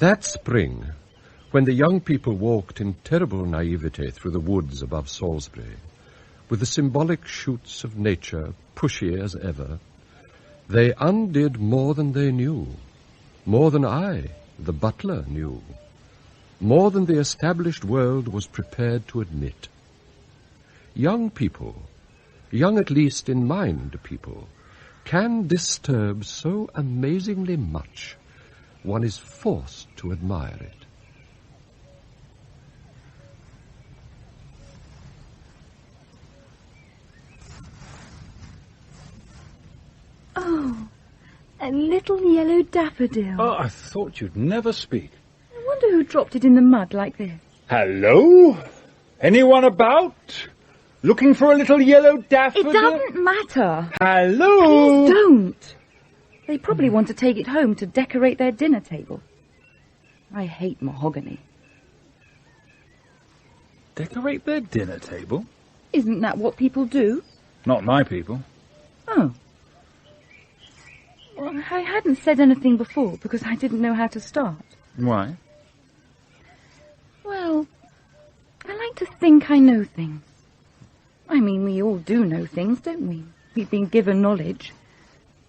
That spring, when the young people walked in terrible naivete through the woods above Salisbury, with the symbolic shoots of nature pushy as ever, they undid more than they knew, more than I, the butler, knew, more than the established world was prepared to admit. Young people, young at least in mind people, can disturb so amazingly much, one is forced to admire it. Oh, a little yellow daffodil. Oh, I thought you'd never speak. I wonder who dropped it in the mud like this. Hello? Anyone about? Looking for a little yellow daffodil? It doesn't matter. Hello? Please don't. They probably want to take it home to decorate their dinner table. I hate mahogany. Decorate their dinner table? Isn't that what people do? Not my people. Oh. Well, I hadn't said anything before because I didn't know how to start. Why? Well, I like to think I know things. I mean, we all do know things, don't we? We've been given knowledge.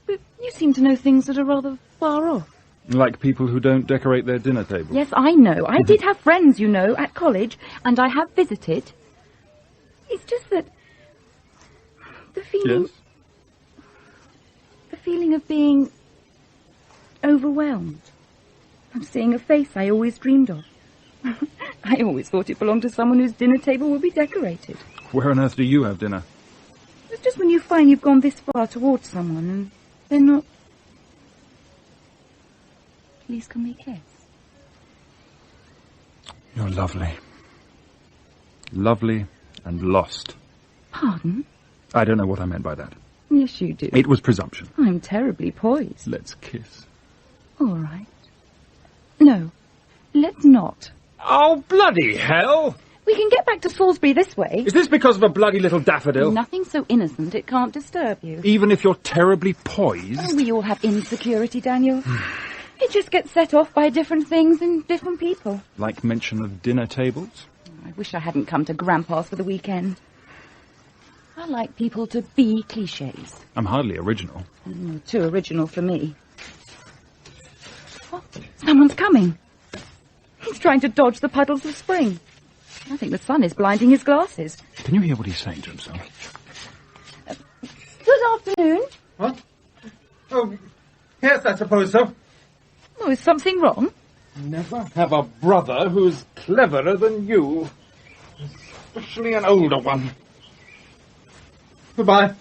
But you seem to know things that are rather far off. Like people who don't decorate their dinner table? Yes, I know. I did have friends, you know, at college, and I have visited. It's just that the feeling... Yes? The feeling of being overwhelmed. Of seeing a face I always dreamed of. I always thought it belonged to someone whose dinner table would be decorated. Where on earth do you have dinner? It's just when you find you've gone this far towards someone and they're not... Please can we kiss? You're lovely. Lovely and lost. Pardon? I don't know what I meant by that. Yes, you do. It was presumption. I'm terribly poised. Let's kiss. All right. No, let's not. Oh, bloody hell! We can get back to Salisbury this way. Is this because of a bloody little daffodil? Nothing so innocent it can't disturb you. Even if you're terribly poised? Oh, we all have insecurity, Daniel. It just gets set off by different things and different people. Like mention of dinner tables? I wish I hadn't come to Grandpa's for the weekend. I like people to be clichés. I'm hardly original. Too original for me. Oh, someone's coming. He's trying to dodge the puddles of spring. I think the sun is blinding his glasses. Can you hear what he's saying to himself? Good afternoon. What? Oh, yes, I suppose so. Oh, is something wrong? Never have a brother who's cleverer than you. Especially an older one. Goodbye.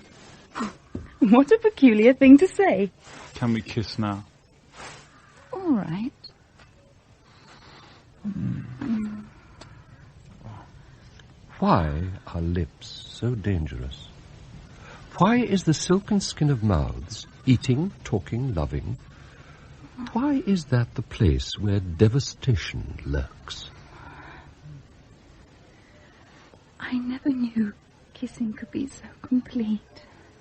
What a peculiar thing to say. Can we kiss now? All right. Why are lips so dangerous? Why is the silken skin of mouths, eating, talking, loving, why is that the place where devastation lurks? I never knew kissing could be so complete.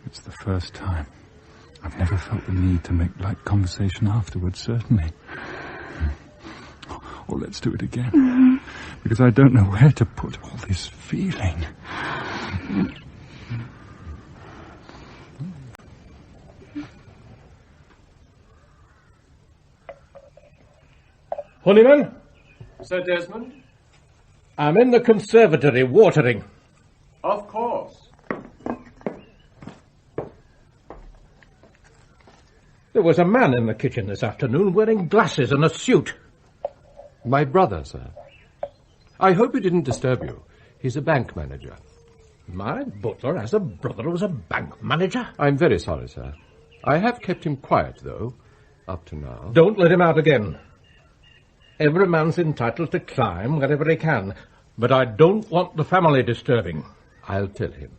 It's the first time. I've never felt the need to make light conversation afterwards, certainly. Or let's do it again. Because I don't know where to put all this feeling. Honeyman? Sir Desmond? I'm in the conservatory watering. Of course. There was a man in the kitchen this afternoon wearing glasses and a suit. My brother, sir. I hope it didn't disturb you. He's a bank manager. My butler has a brother who's a bank manager? I'm very sorry, sir. I have kept him quiet, though, up to now. Don't let him out again. Every man's entitled to climb wherever he can, but I don't want the family disturbing. I'll tell him.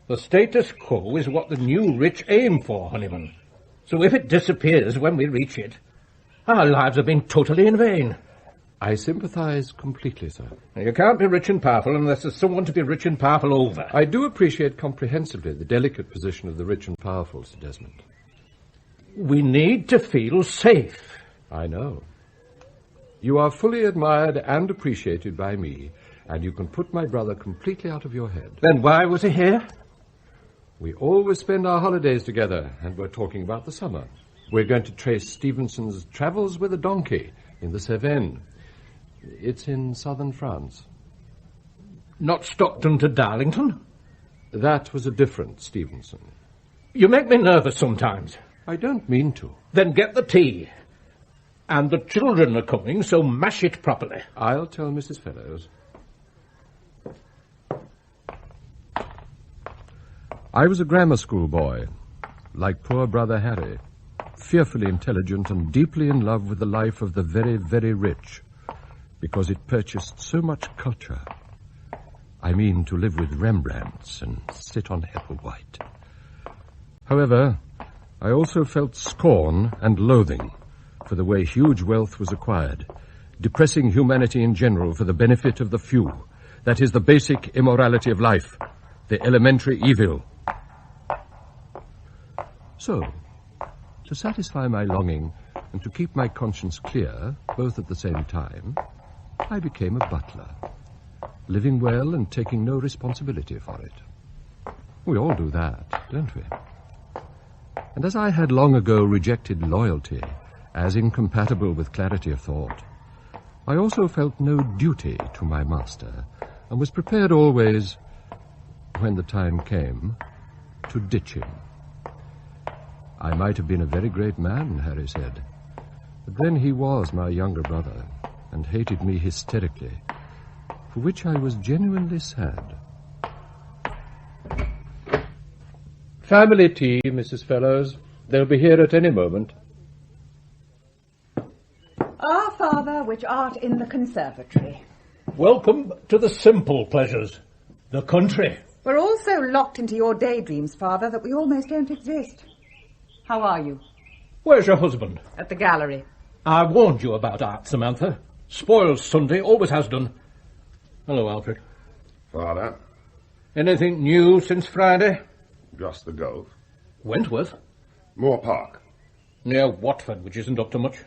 The status quo is what the new rich aim for, Honeyman. So if it disappears when we reach it, our lives have been totally in vain. I sympathize completely, sir. You can't be rich and powerful unless there's someone to be rich and powerful over. I do appreciate comprehensively the delicate position of the rich and powerful, Sir Desmond. We need to feel safe. I know. You are fully admired and appreciated by me, and you can put my brother completely out of your head. Then why was he here? We always spend our holidays together, and we're talking about the summer. We're going to trace Stevenson's Travels with a Donkey in the Cévennes. It's in southern France. Not Stockton to Darlington? That was a different Stevenson. You make me nervous sometimes. I don't mean to. Then get the tea. And the children are coming, so mash it properly. I'll tell Mrs. Fellows. I was a grammar school boy, like poor brother Harry, fearfully intelligent and deeply in love with the life of the very, very rich, because it purchased so much culture. I mean, to live with Rembrandts and sit on Hepplewhite. However, I also felt scorn and loathing for the way huge wealth was acquired, depressing humanity in general for the benefit of the few. That is the basic immorality of life, the elementary evil. So, to satisfy my longing and to keep my conscience clear, both at the same time, I became a butler, living well and taking no responsibility for it. We all do that, don't we? And as I had long ago rejected loyalty as incompatible with clarity of thought, I also felt no duty to my master and was prepared always, when the time came, to ditch him. I might have been a very great man, Harry said, but then he was my younger brother and hated me hysterically, for which I was genuinely sad. Family tea, Mrs. Fellows. They'll be here at any moment. Our Father, which art in the conservatory. Welcome to the simple pleasures, the country. We're all so locked into your daydreams, Father, that we almost don't exist. How are you? Where's your husband? At the gallery. I warned you about art, Samantha. Spoils Sunday, always has done. Hello, Alfred. Father, Anything new since Friday? just the golf. Wentworth? Moor Park. Near Watford, which isn't up to much.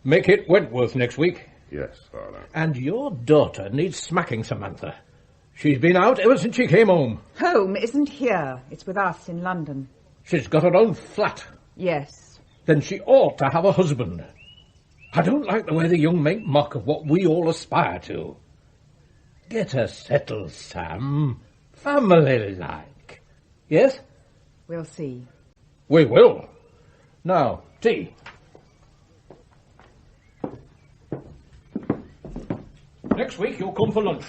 Make it Wentworth next week. Yes, Father. And your daughter needs smacking, Samantha. She's been out ever since she came home. Home isn't here. It's with us in London. She's got her own flat. Yes. Then she ought to have a husband. I don't like the way the young make mock of what we all aspire to. Get her settled, Sam. Family-like. Yes? We'll see. We will. Now, tea. Next week you'll come for lunch.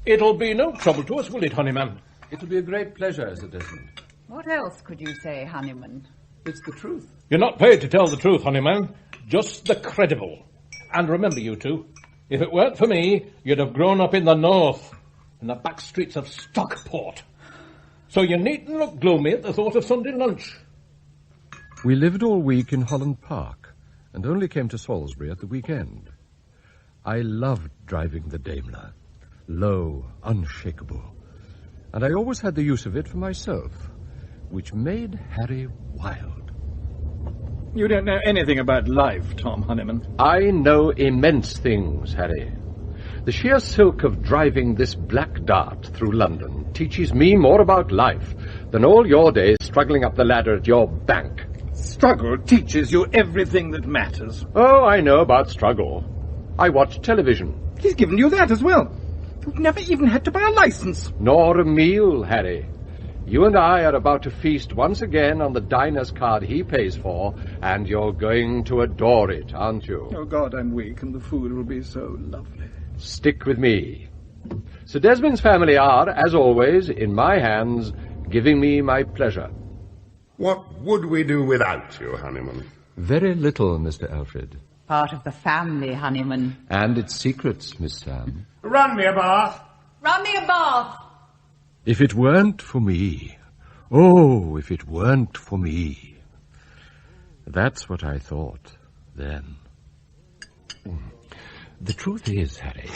It'll be no trouble to us, will it, Honeyman? It'll be a great pleasure, Sir Desmond. What else could you say, Honeyman? It's the truth. You're not paid to tell the truth, Honeyman. Just the credible. And remember, you two, if it weren't for me, you'd have grown up in the north, in the back streets of Stockport. So you needn't look gloomy at the thought of Sunday lunch. We lived all week in Holland Park and only came to Salisbury at the weekend. I loved driving the Daimler, low, unshakable, and I always had the use of it for myself, which made Harry wild. You don't know anything about life, Tom Honeyman. I know immense things, Harry. The sheer silk of driving this black dart through London teaches me more about life than all your days struggling up the ladder at your bank. Struggle teaches you everything that matters. Oh, I know about struggle. I watch television. He's given you that as well. You've never even had to buy a license. Nor a meal, Harry. You and I are about to feast once again on the diner's card he pays for, and you're going to adore it, aren't you? Oh, God, I'm weak, and the food will be so lovely. Stick with me. Sir Desmond's family are, as always, in my hands, giving me my pleasure. What would we do without you, Honeyman? Very little, Mr. Alfred. Part of the family, Honeyman. And its secrets, Miss Sam. Run me a bath. Run me a bath! If it weren't for me, oh, if it weren't for me. That's what I thought then. The truth is, Harry,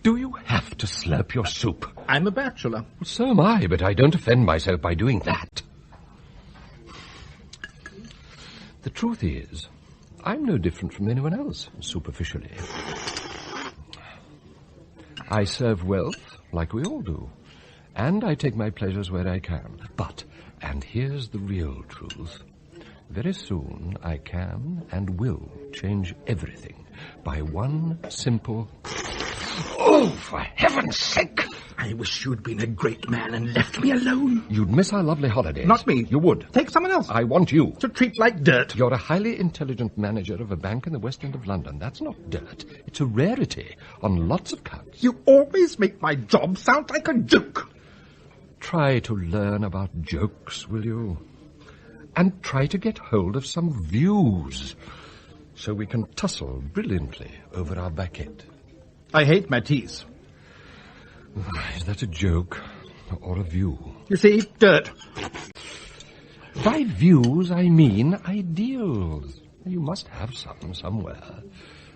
do you have to slurp your soup? I'm a bachelor. So am I, but I don't offend myself by doing that. The truth is, I'm no different from anyone else, superficially. I serve wealth, like we all do, and I take my pleasures where I can. But, and here's the real truth, very soon I can and will change everything by one simple... Oh, for heaven's sake! I wish you'd been a great man and left me alone. You'd miss our lovely holidays. Not me. You would. Take someone else. I want you. To treat like dirt. You're a highly intelligent manager of a bank in the West End of London. That's not dirt. It's a rarity on lots of counts. You always make my job sound like a joke. Try to learn about jokes, will you? And try to get hold of some views, so we can tussle brilliantly over our baguette. I hate Matisse. Is that a joke or a view? You see, dirt. By views, I mean ideals. You must have some somewhere.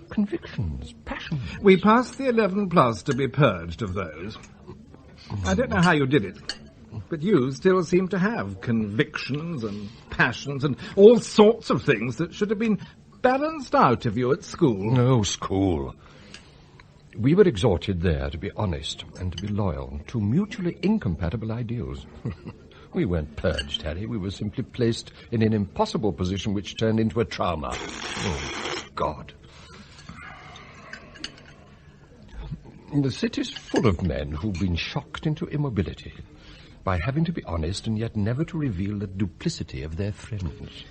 Convictions, passions. We passed the 11 plus to be purged of those. I don't know how you did it, but you still seem to have convictions and passions and all sorts of things that should have been balanced out of you at school. No, school. We were exhorted there to be honest and to be loyal, two mutually incompatible ideals. We weren't purged, Harry. We were simply placed in an impossible position which turned into a trauma. Oh, God. The city's full of men who've been shocked into immobility by having to be honest and yet never to reveal the duplicity of their friends.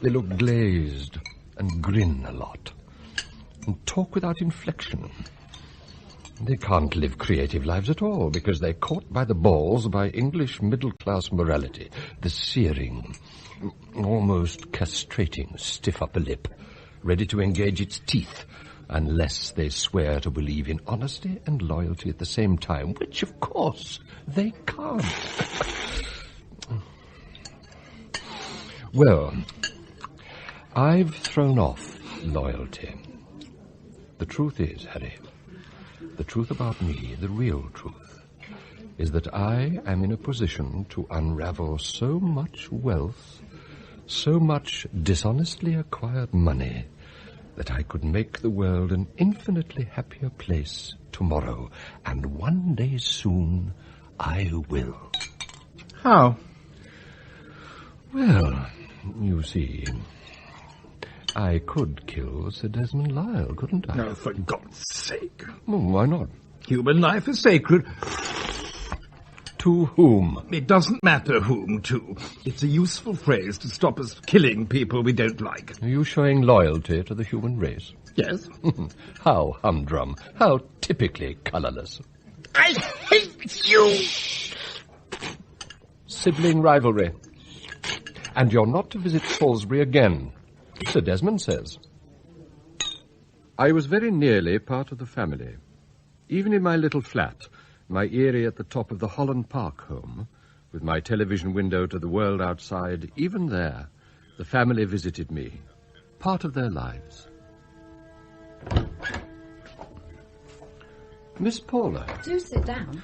They look glazed and grin a lot and talk without inflection. They can't live creative lives at all because they're caught by the balls by English middle-class morality, the searing, almost castrating stiff upper lip, ready to engage its teeth unless they swear to believe in honesty and loyalty at the same time, which, of course, they can't. Well, I've thrown off loyalty. The truth is, Harry, the truth about me, the real truth, is that I am in a position to unravel so much wealth, so much dishonestly acquired money, that I could make the world an infinitely happier place tomorrow, and one day soon I will. How? Well, you see, I could kill Sir Desmond Lyle, couldn't I? No, for God's sake. Well, why not? Human life is sacred. To whom? It doesn't matter whom to. It's a useful phrase to stop us killing people we don't like. Are you showing loyalty to the human race? Yes. How humdrum. How typically colourless. I hate you! Sibling rivalry. And you're not to visit Salisbury again, Sir Desmond says. I was very nearly part of the family. Even in my little flat, my eyrie at the top of the Holland Park home, with my television window to the world outside, even there, the family visited me, part of their lives. Miss Paula. Do sit down.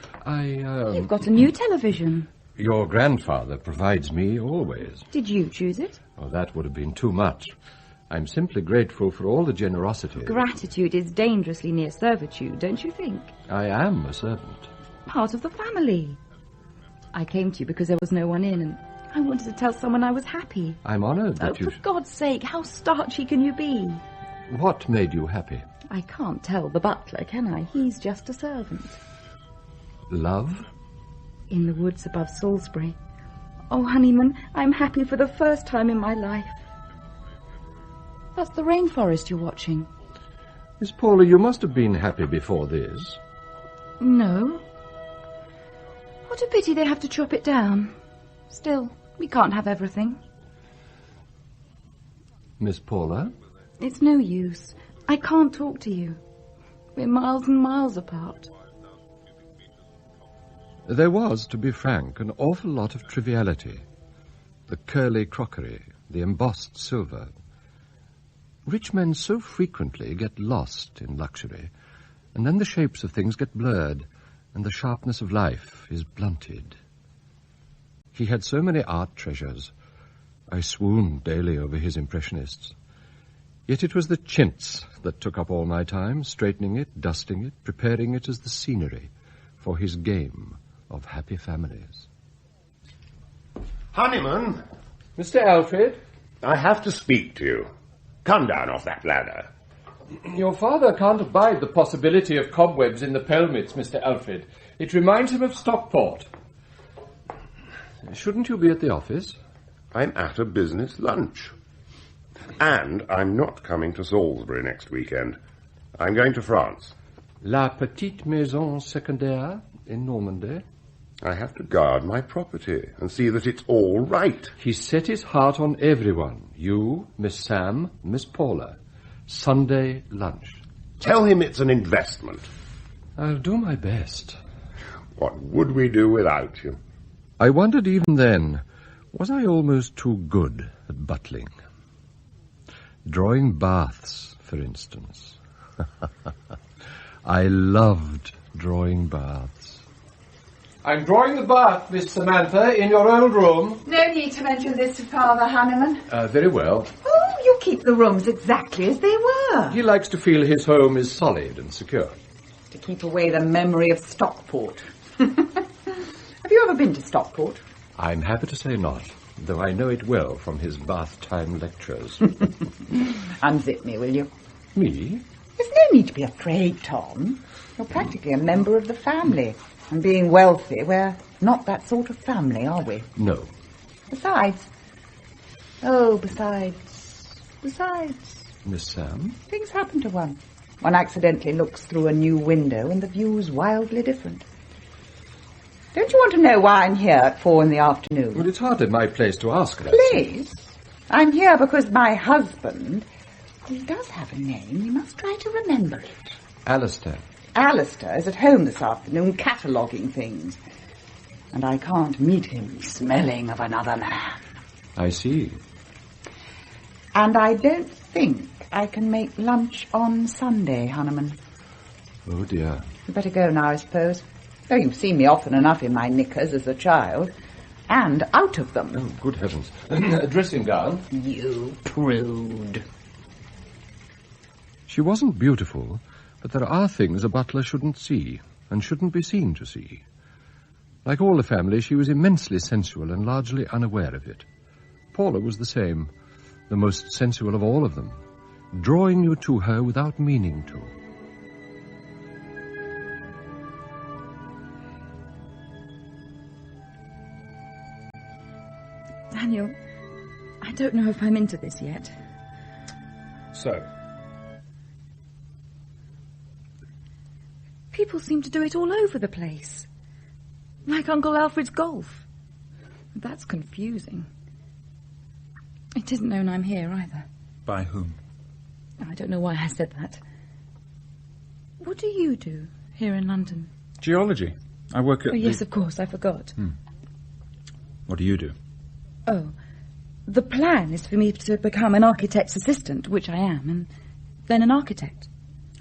You've got a new television. Your grandfather provides me always. Did you choose it? Oh, that would have been too much. I'm simply grateful for all the generosity. Gratitude is dangerously near servitude, don't you think? I am a servant. Part of the family. I came to you because there was no one in, and I wanted to tell someone I was happy. I'm honoured that for God's sake, how starchy can you be? What made you happy? I can't tell the butler, can I? He's just a servant. Love? In the woods above Salisbury. Oh, Honeyman, I'm happy for the first time in my life. That's the rainforest you're watching. Miss Paula, you must have been happy before this. No. What a pity they have to chop it down. Still, we can't have everything. Miss Paula? It's no use. I can't talk to you. We're miles and miles apart. There was, to be frank, an awful lot of triviality. The curly crockery, the embossed silver. Rich men so frequently get lost in luxury, and then the shapes of things get blurred, and the sharpness of life is blunted. He had so many art treasures, I swooned daily over his impressionists. Yet it was the chintz that took up all my time, straightening it, dusting it, preparing it as the scenery for his game of happy families. Honeyman, Mr. Alfred? I have to speak to you. Come down off that ladder. Your father can't abide the possibility of cobwebs in the pelmets, Mr. Alfred. It reminds him of Stockport. Shouldn't you be at the office? I'm at a business lunch. And I'm not coming to Salisbury next weekend. I'm going to France. La petite maison secondaire in Normandy. I have to guard my property and see that it's all right. He set his heart on everyone. You, Miss Sam, Miss Paula. Sunday lunch. Tell him it's an investment. I'll do my best. What would we do without you? I wondered even then, was I almost too good at butling? Drawing baths, for instance. I loved drawing baths. I'm drawing the bath, Miss Samantha, in your old room. No need to mention this to Father Honeyman. Very well. Oh, you keep the rooms exactly as they were. He likes to feel his home is solid and secure. To keep away the memory of Stockport. Have you ever been to Stockport? I'm happy to say not, though I know it well from his bath time lectures. Unzip me, will you? Me? There's no need to be afraid, Tom. You're practically a member of the family. And being wealthy, we're not that sort of family, are we? No. Besides... Besides... Miss Sam? Things happen to one. One accidentally looks through a new window and the view's wildly different. Don't you want to know why I'm here at 4 in the afternoon? Well, it's hardly my place to ask that. Please. I'm here because my husband, he does have a name. You must try to remember it. Alistair. Alistair is at home this afternoon cataloguing things. And I can't meet him smelling of another man. I see. And I don't think I can make lunch on Sunday, Honeyman. Oh, dear. You better go now, I suppose. Though you've seen me often enough in my knickers as a child. And out of them. Oh, good heavens. A dressing gown? You prude. She wasn't beautiful, but there are things a butler shouldn't see, and shouldn't be seen to see. Like all the family, she was immensely sensual and largely unaware of it. Paula was the same, the most sensual of all of them, drawing you to her without meaning to. Daniel, I don't know if I'm into this yet. So? People seem to do it all over the place. Like Uncle Alfred's golf. That's confusing. It isn't known I'm here either. By whom? I don't know why I said that. What do you do here in London? Geology. I work at Yes, of course, I forgot. What do you do? Oh, the plan is for me to become an architect's assistant, which I am, and then an architect.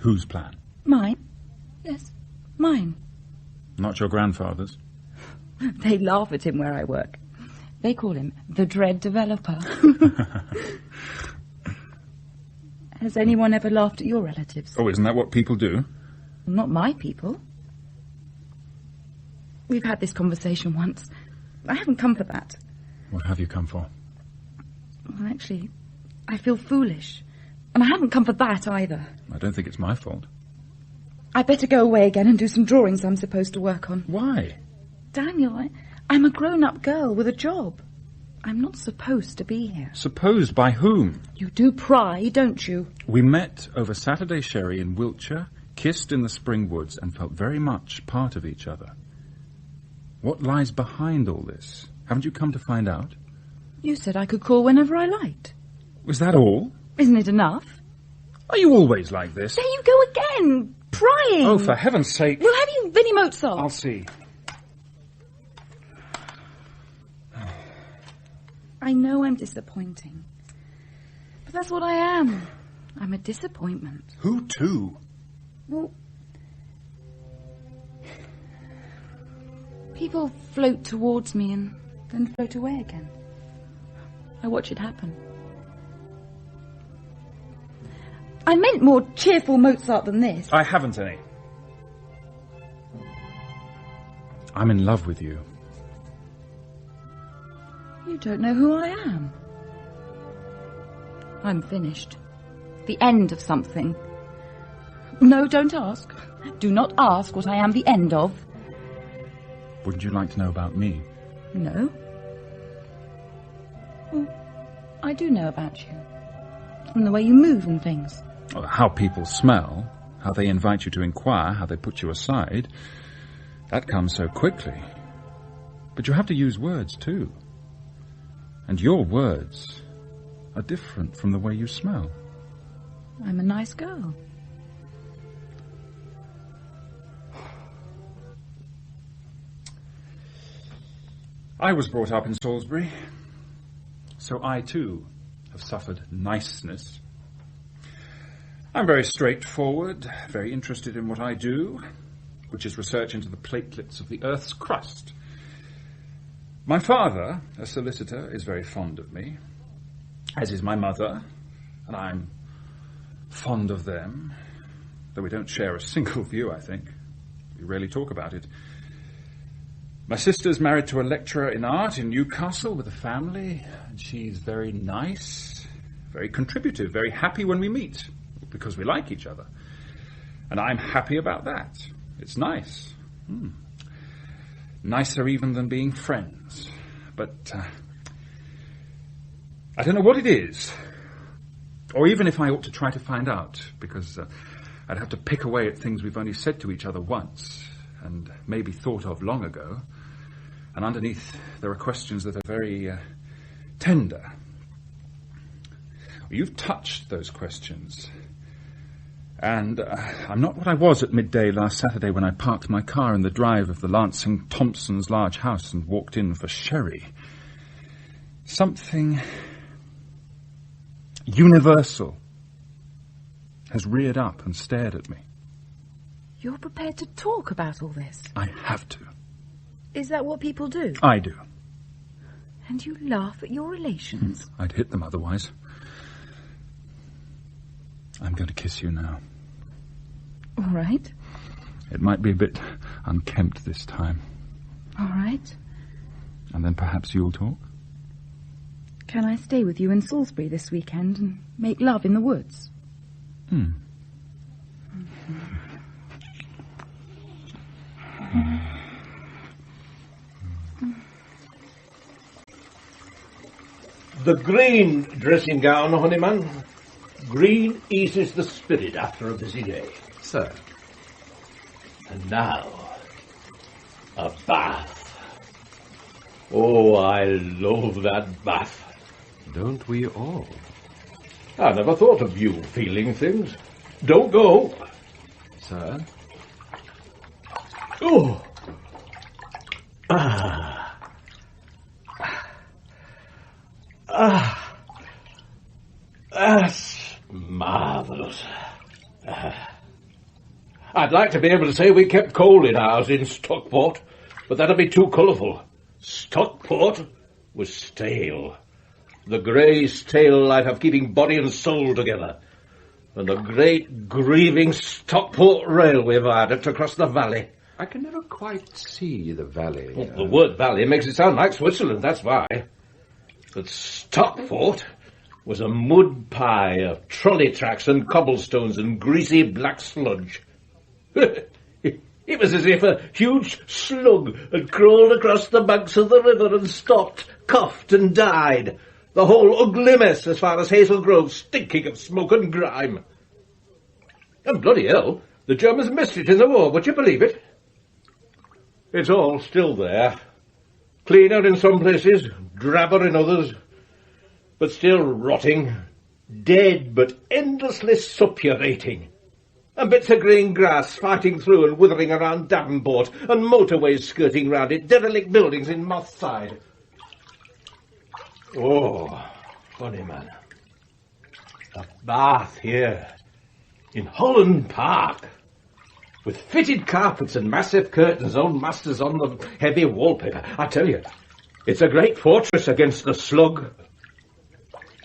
Whose plan? Mine. Yes, mine. Not your grandfather's? They laugh at him where I work. They call him the dread developer. Has anyone ever laughed at your relatives? Oh, isn't that what people do? Not my people. We've had this conversation once. I haven't come for that. What have you come for? Well, actually, I feel foolish. And I haven't come for that either. I don't think it's my fault. I better go away again and do some drawings I'm supposed to work on. Why? Daniel, I'm a grown-up girl with a job. I'm not supposed to be here. Supposed by whom? You do pry, don't you? We met over Saturday sherry in Wiltshire, kissed in the spring woods, and felt very much part of each other. What lies behind all this? Haven't you come to find out? You said I could call whenever I liked. Was that all? Isn't it enough? Are you always like this? There you go again, prying. Oh, for heaven's sake. We'll have you Vinnie Mozart. I'll see. I know I'm disappointing. But that's what I am. I'm a disappointment. Who to? Well, people float towards me and then float away again. I watch it happen. I meant more cheerful Mozart than this. I haven't any. I'm in love with you. You don't know who I am. I'm finished. The end of something. No, don't ask. Do not ask what I am the end of. Wouldn't you like to know about me? No. Well, I do know about you. From the way you move and things. How people smell, how they invite you to inquire, how they put you aside. That comes so quickly. But you have to use words too. And your words are different from the way you smell. I'm a nice girl. I was brought up in Salisbury, so I too have suffered niceness. I'm very straightforward, very interested in what I do, which is research into the platelets of the Earth's crust. My father, a solicitor, is very fond of me, as is my mother, and I'm fond of them, though we don't share a single view, I think. We rarely talk about it. My sister's married to a lecturer in art in Newcastle with a family, and she's very nice, very contributive, very happy when we meet, because we like each other. And I'm happy about that. It's nice. Nicer even than being friends. But I don't know what it is, or even if I ought to try to find out, because I'd have to pick away at things we've only said to each other once, and maybe thought of long ago. And underneath there are questions that are very tender. You've touched those questions. And I'm not what I was at midday last Saturday when I parked my car in the drive of the Lancing Thompson's large house and walked in for sherry. Something universal has reared up and stared at me. You're prepared to talk about all this? I have to. Is that what people do? I do. And you laugh at your relations? I'd hit them otherwise. I'm going to kiss you now. All right. It might be a bit unkempt this time. All right. And then perhaps you'll talk? Can I stay with you in Salisbury this weekend and make love in the woods? The green dressing gown, Honeyman. Green eases the spirit after a busy day. Sir. And now, a bath. Oh, I love that bath. Don't we all? I never thought of you feeling things. Don't go. Sir? Oh. That's marvellous. I'd like to be able to say we kept coal in ours in Stockport, but that'd be too colourful. Stockport was stale. The grey, stale life of keeping body and soul together. And the great, grieving Stockport railway viaduct across the valley. I can never quite see the valley. Well, the word valley makes it sound like Switzerland, that's why. But Stockport was a mud pie of trolley tracks and cobblestones and greasy black sludge. It was as if a huge slug had crawled across the banks of the river and stopped, coughed and died. The whole ugly mess as far as Hazel Grove, stinking of smoke and grime. And bloody hell, the Germans missed it in the war, would you believe it? It's all still there. Cleaner in some places, drabber in others, but still rotting, dead but endlessly suppurating. And bits of green grass fighting through and withering around Davenport, and motorways skirting round it, derelict buildings in Mothside. Oh, Honeyman. A bath here, in Holland Park, with fitted carpets and massive curtains, old masters on the heavy wallpaper. I tell you, it's a great fortress against the slug.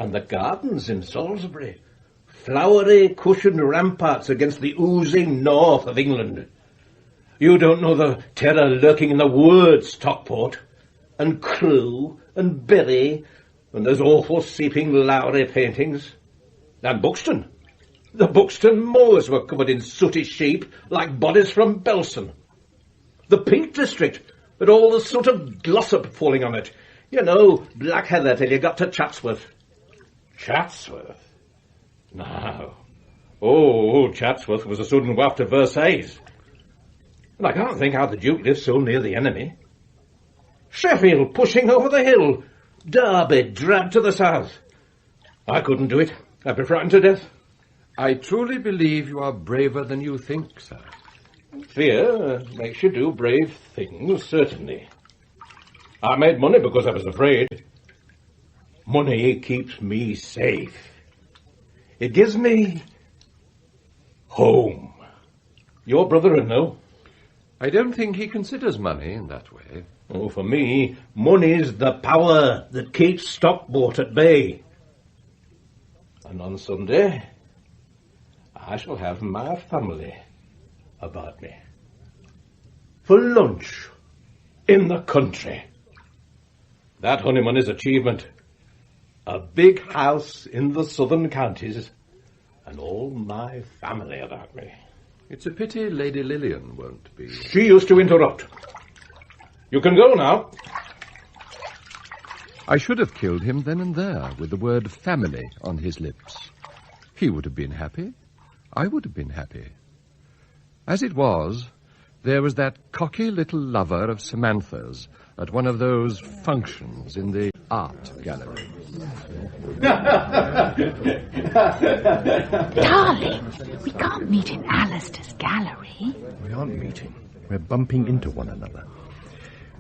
And the gardens in Salisbury. Flowery, cushioned ramparts against the oozing north of England. You don't know the terror lurking in the woods, Stockport, and Crewe, and Bury, and those awful seeping Lowry paintings. And Buxton. The Buxton moors were covered in sooty sheep like bodies from Belson. The Peak District had all the sort of glossop falling on it. You know, black heather till you got to Chatsworth. Chatsworth? No. Oh, Chatsworth was a sudden waft to Versailles. And I can't think how the Duke lived so near the enemy. Sheffield pushing over the hill. Derby dragged to the south. I couldn't do it. I'd be frightened to death. I truly believe you are braver than you think, sir. Fear makes you do brave things, certainly. I made money because I was afraid. Money keeps me safe. It gives me home. Your brother-in-law? I don't think he considers money in that way. Oh, for me, money's the power that keeps Stockport at bay. And on Sunday, I shall have my family about me. For lunch in the country. That Honeyman is achievement. A big house in the southern counties and all my family about me. It's a pity Lady Lillian won't be. She used to interrupt. You can go now. I should have killed him then and there with the word family on his lips. He would have been happy. I would have been happy. As it was, there was that cocky little lover of Samantha's at one of those functions in the art gallery. Darling, we can't meet in Alistair's gallery. We aren't meeting. We're bumping into one another.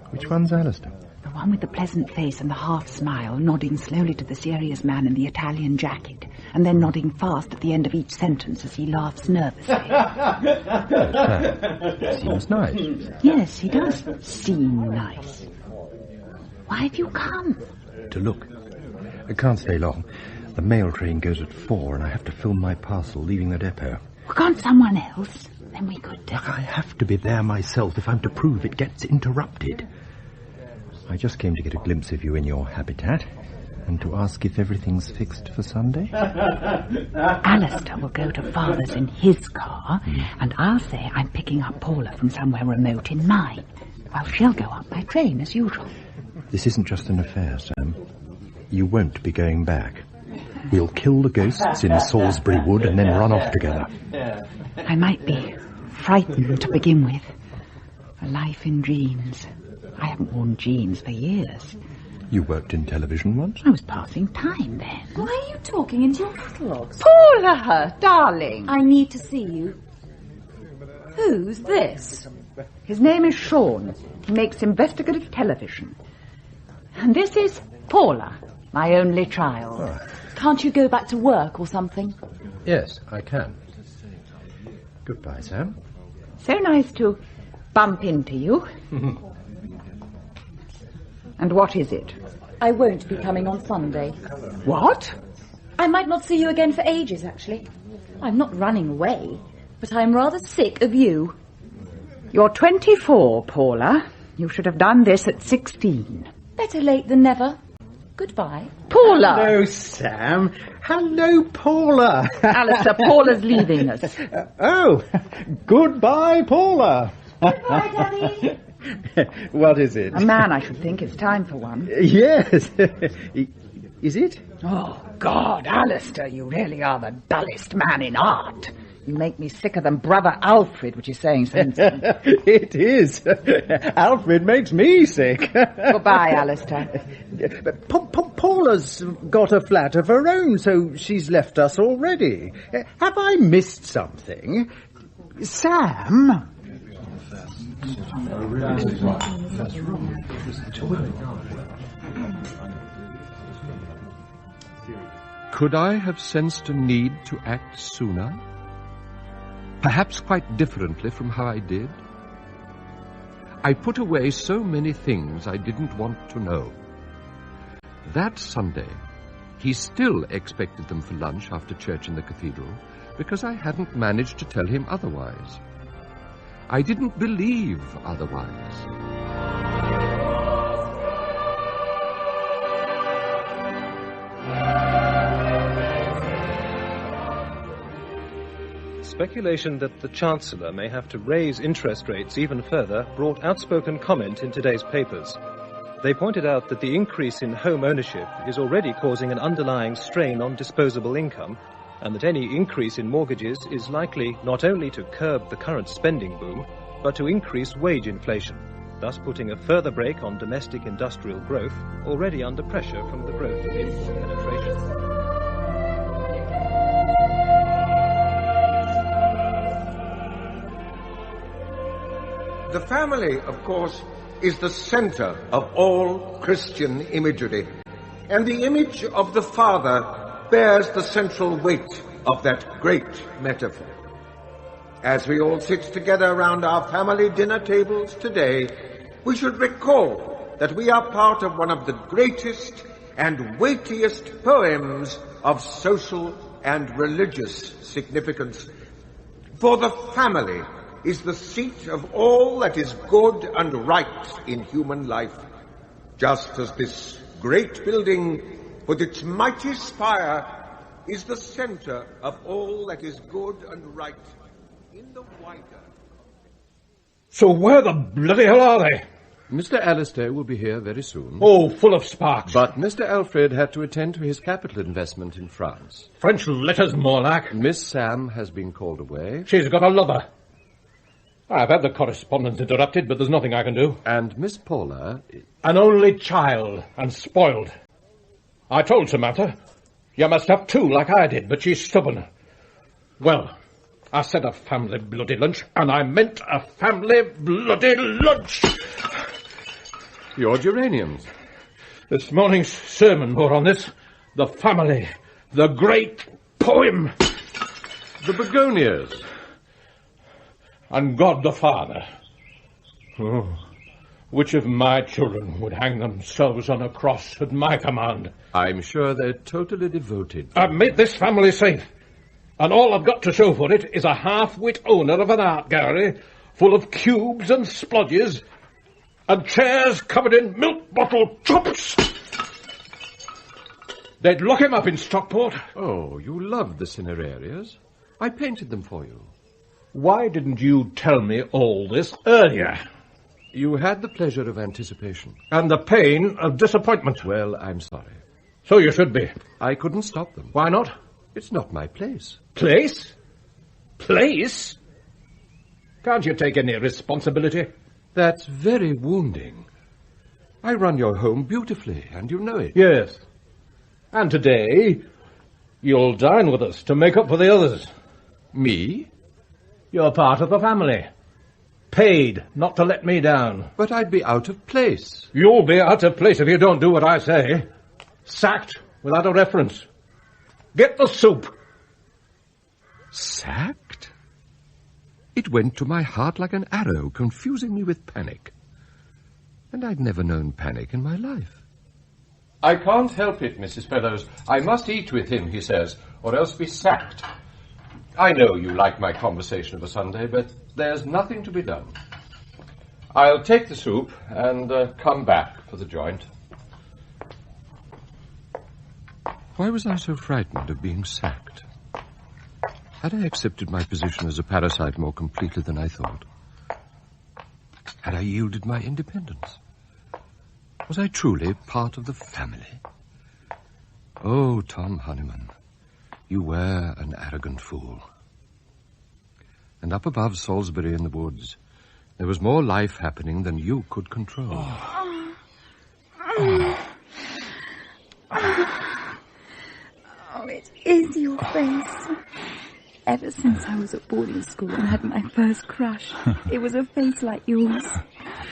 Which one's Alistair? The one with the pleasant face and the half-smile, nodding slowly to the serious man in the Italian jacket, and then nodding fast at the end of each sentence as he laughs nervously. Seems nice. Yes, he does seem nice. Why have you come? To look. I can't stay long. The mail train goes at 4 and I have to film my parcel leaving the depot. Well, can't someone else? Then we could... Look, I have to be there myself if I'm to prove it gets interrupted. I just came to get a glimpse of you in your habitat and to ask if everything's fixed for Sunday. Alistair will go to Father's in his car, and I'll say I'm picking up Paula from somewhere remote in mine, while she'll go up by train as usual. This isn't just an affair, Sam. You won't be going back. We'll kill the ghosts in Salisbury Wood and then run off together. I might be frightened to begin with. A life in jeans. I haven't worn jeans for years. You worked in television once? I was passing time then. Why are you talking into your catalogues? Paula, darling. I need to see you. Who's this? His name is Sean. He makes investigative television. And this is Paula, my only child. Oh. Can't you go back to work or something? Yes, I can. Goodbye, Sam. So nice to bump into you. And what is it? I won't be coming on Sunday. What? I might not see you again for ages, actually. I'm not running away, but I'm rather sick of you. You're 24, Paula. You should have done this at 16. Better late than never. Goodbye. Paula! Hello, Sam. Hello, Paula. Alistair, Paula's leaving us. Oh, goodbye, Paula. Goodbye, Daddy. What is it? A man, I should think. It's time for one. Yes. Is it? Oh, God, Alistair, you really are the dullest man in art. You make me sicker than Brother Alfred, which is saying something. It is. Alfred makes me sick. Goodbye, Alistair. Paula's got a flat of her own, so she's left us already. Have I missed something? Sam? Could I have sensed a need to act sooner? Perhaps quite differently from how I did? I put away so many things I didn't want to know. That Sunday, He still expected them for lunch after church in the cathedral, because I hadn't managed to tell him otherwise. I didn't believe otherwise. Speculation that the Chancellor may have to raise interest rates even further brought outspoken comment in today's papers. They pointed out that the increase in home ownership is already causing an underlying strain on disposable income, and that any increase in mortgages is likely not only to curb the current spending boom, but to increase wage inflation, thus putting a further brake on domestic industrial growth, already under pressure from the growth of import penetration. The family, of course, is the center of all Christian imagery, and the image of the father bears the central weight of that great metaphor. As we all sit together around our family dinner tables today, we should recall that we are part of one of the greatest and weightiest poems of social and religious significance. For the family is the seat of all that is good and right in human life, just as this great building with its mighty spire is the center of all that is good and right in the wider. So where the bloody hell are they? Mr. Alistair will be here very soon. Oh, full of sparks. But Mr. Alfred had to attend to his capital investment in France. French letters, more like. Miss Sam has been called away. She's got a lover. I've had the correspondence interrupted, but there's nothing I can do. And Miss Paula... An only child, and spoiled. I told Samantha, you must have two like I did, but she's stubborn. Well, I said a family bloody lunch, and I meant a family bloody lunch. Your geraniums. This morning's sermon bore on this. The family, the great poem. The begonias. And God the Father. Oh, which of my children would hang themselves on a cross at my command? I'm sure they're totally devoted. I've made this family safe, and all I've got to show for it is a half-wit owner of an art gallery full of cubes and splodges and chairs covered in milk bottle chops. They'd lock him up in Stockport. Oh, you love the cinerarias. I painted them for you. Why didn't you tell me all this earlier? You had the pleasure of anticipation. And the pain of disappointment. Well, I'm sorry. So you should be. I couldn't stop them. Why not? It's not my place. Place? Place? Can't you take any responsibility? That's very wounding. I run your home beautifully, and you know it. Yes. And today, you'll dine with us to make up for the others. Me? You're part of the family. Paid not to let me down. But I'd be out of place. You'll be out of place if you don't do what I say. Sacked without a reference. Get the soup. Sacked? It went to my heart like an arrow, confusing me with panic. And I'd never known panic in my life. I can't help it, Mrs. Fellows. I must eat with him, he says, or else be sacked. I know you like my conversation of a Sunday, but there's nothing to be done. I'll take the soup and come back for the joint. Why was I so frightened of being sacked? Had I accepted my position as a parasite more completely than I thought? Had I yielded my independence? Was I truly part of the family? Oh, Tom Honeyman, you were an arrogant fool. And up above Salisbury in the woods, there was more life happening than you could control. Oh, it is your face. Ever since I was at boarding school and had my first crush, it was a face like yours.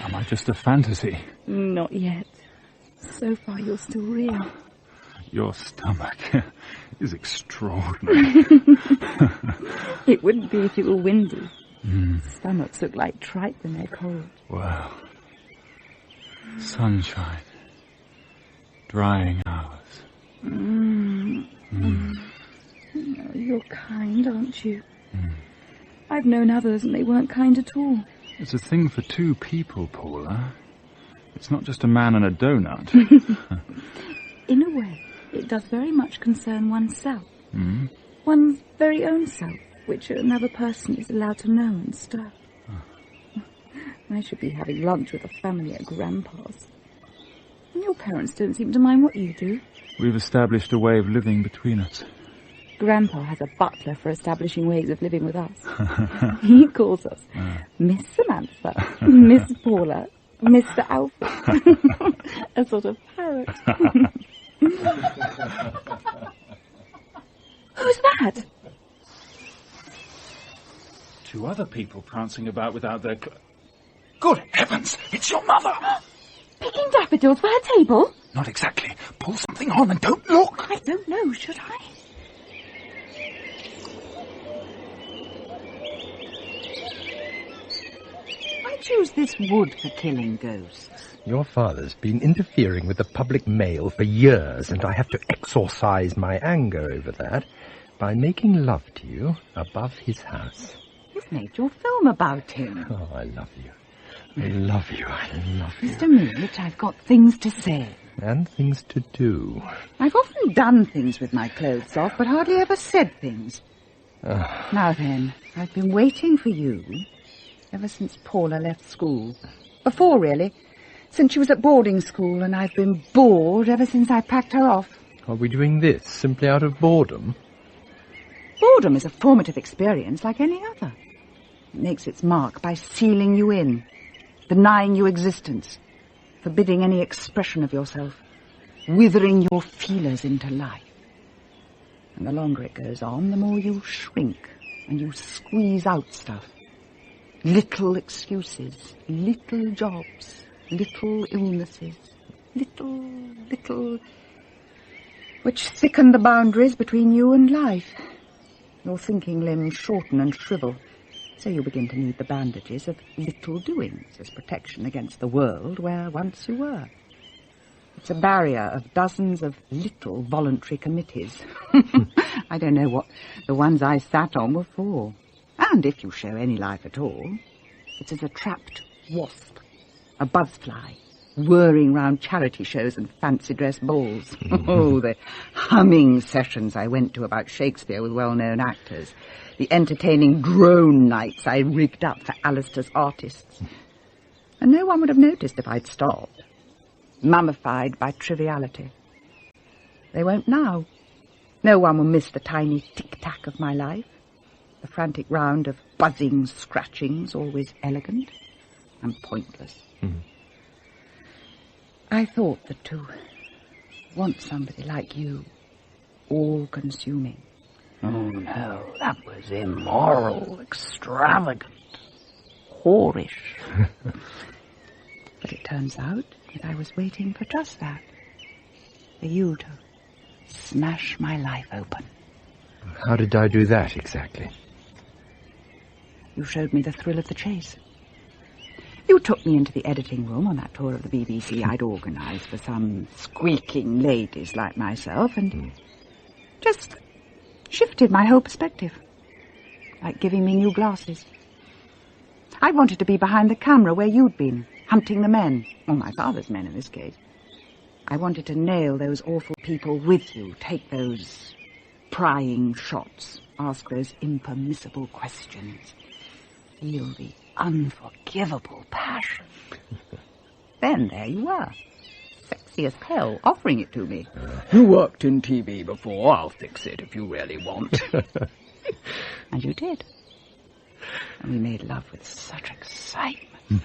Am I just a fantasy? Not yet. So far, you're still real. Your stomach is extraordinary. It wouldn't be if it were windy. Stomachs look like tripe when they're cold. Wow. Sunshine. Drying hours. kind, aren't you? I've known others and they weren't kind at all. It's a thing for two people, Paula. It's not just a man and a donut. In a way, it does very much concern oneself. One's very own self, which another person is allowed to know and stir. I should be having lunch with a family at Grandpa's. And your parents don't seem to mind what you do. We've established a way of living between us. Grandpa has a butler for establishing ways of living with us. He calls us Miss Samantha, Miss Paula, Mr. Alfred. A sort of parrot. Who's that? Two other people prancing about without their... Good heavens! It's your mother! Picking daffodils for her table? Not exactly. Pull something on and don't look. I don't know, should I? I choose this wood for killing ghosts. Your father's been interfering with the public mail for years, and I have to exorcise my anger over that by making love to you above his house. You've made your film about him. Oh, I love you. I love you. I love you. Mr. Millet, I've got things to say. And things to do. I've often done things with my clothes off, but hardly ever said things. Now then, I've been waiting for you ever since Paula left school. Before, really. Since she was at boarding school, and I've been bored ever since I packed her off. Are we doing this simply out of boredom? Boredom is a formative experience like any other. It makes its mark by sealing you in, denying you existence, forbidding any expression of yourself, withering your feelers into life. And the longer it goes on, the more you shrink and you squeeze out stuff. Little excuses, little jobs, little illnesses, little, which thicken the boundaries between you and life. Your thinking limbs shorten and shrivel, so you begin to need the bandages of little doings as protection against the world where once you were. It's a barrier of dozens of little voluntary committees. I don't know what the ones I sat on were for. And if you show any life at all, it's as a trapped wasp, a buzzfly, whirring round charity shows and fancy dress balls. Oh, the humming sessions I went to about Shakespeare with well-known actors, the entertaining drone nights I rigged up for Alistair's artists. And no one would have noticed if I'd stopped, mummified by triviality. They won't now. No one will miss the tiny tic-tac of my life, the frantic round of buzzing scratchings, always elegant and pointless. I thought that to want somebody like you, all-consuming. Oh, no, that was immoral, extravagant, whorish. But it turns out that I was waiting for just that, for you to smash my life open. How did I do that, exactly? You showed me the thrill of the chase. You took me into the editing room on that tour of the BBC I'd organised for some squeaking ladies like myself, and just shifted my whole perspective, like giving me new glasses. I wanted to be behind the camera where you'd been, hunting the men, or my father's men in this case. I wanted to nail those awful people with you, take those prying shots, ask those impermissible questions, feel the unforgivable passion. Then there you were, sexy as hell, offering it to me. You worked in TV before, I'll fix it if you really want. And you did. And we made love with such excitement,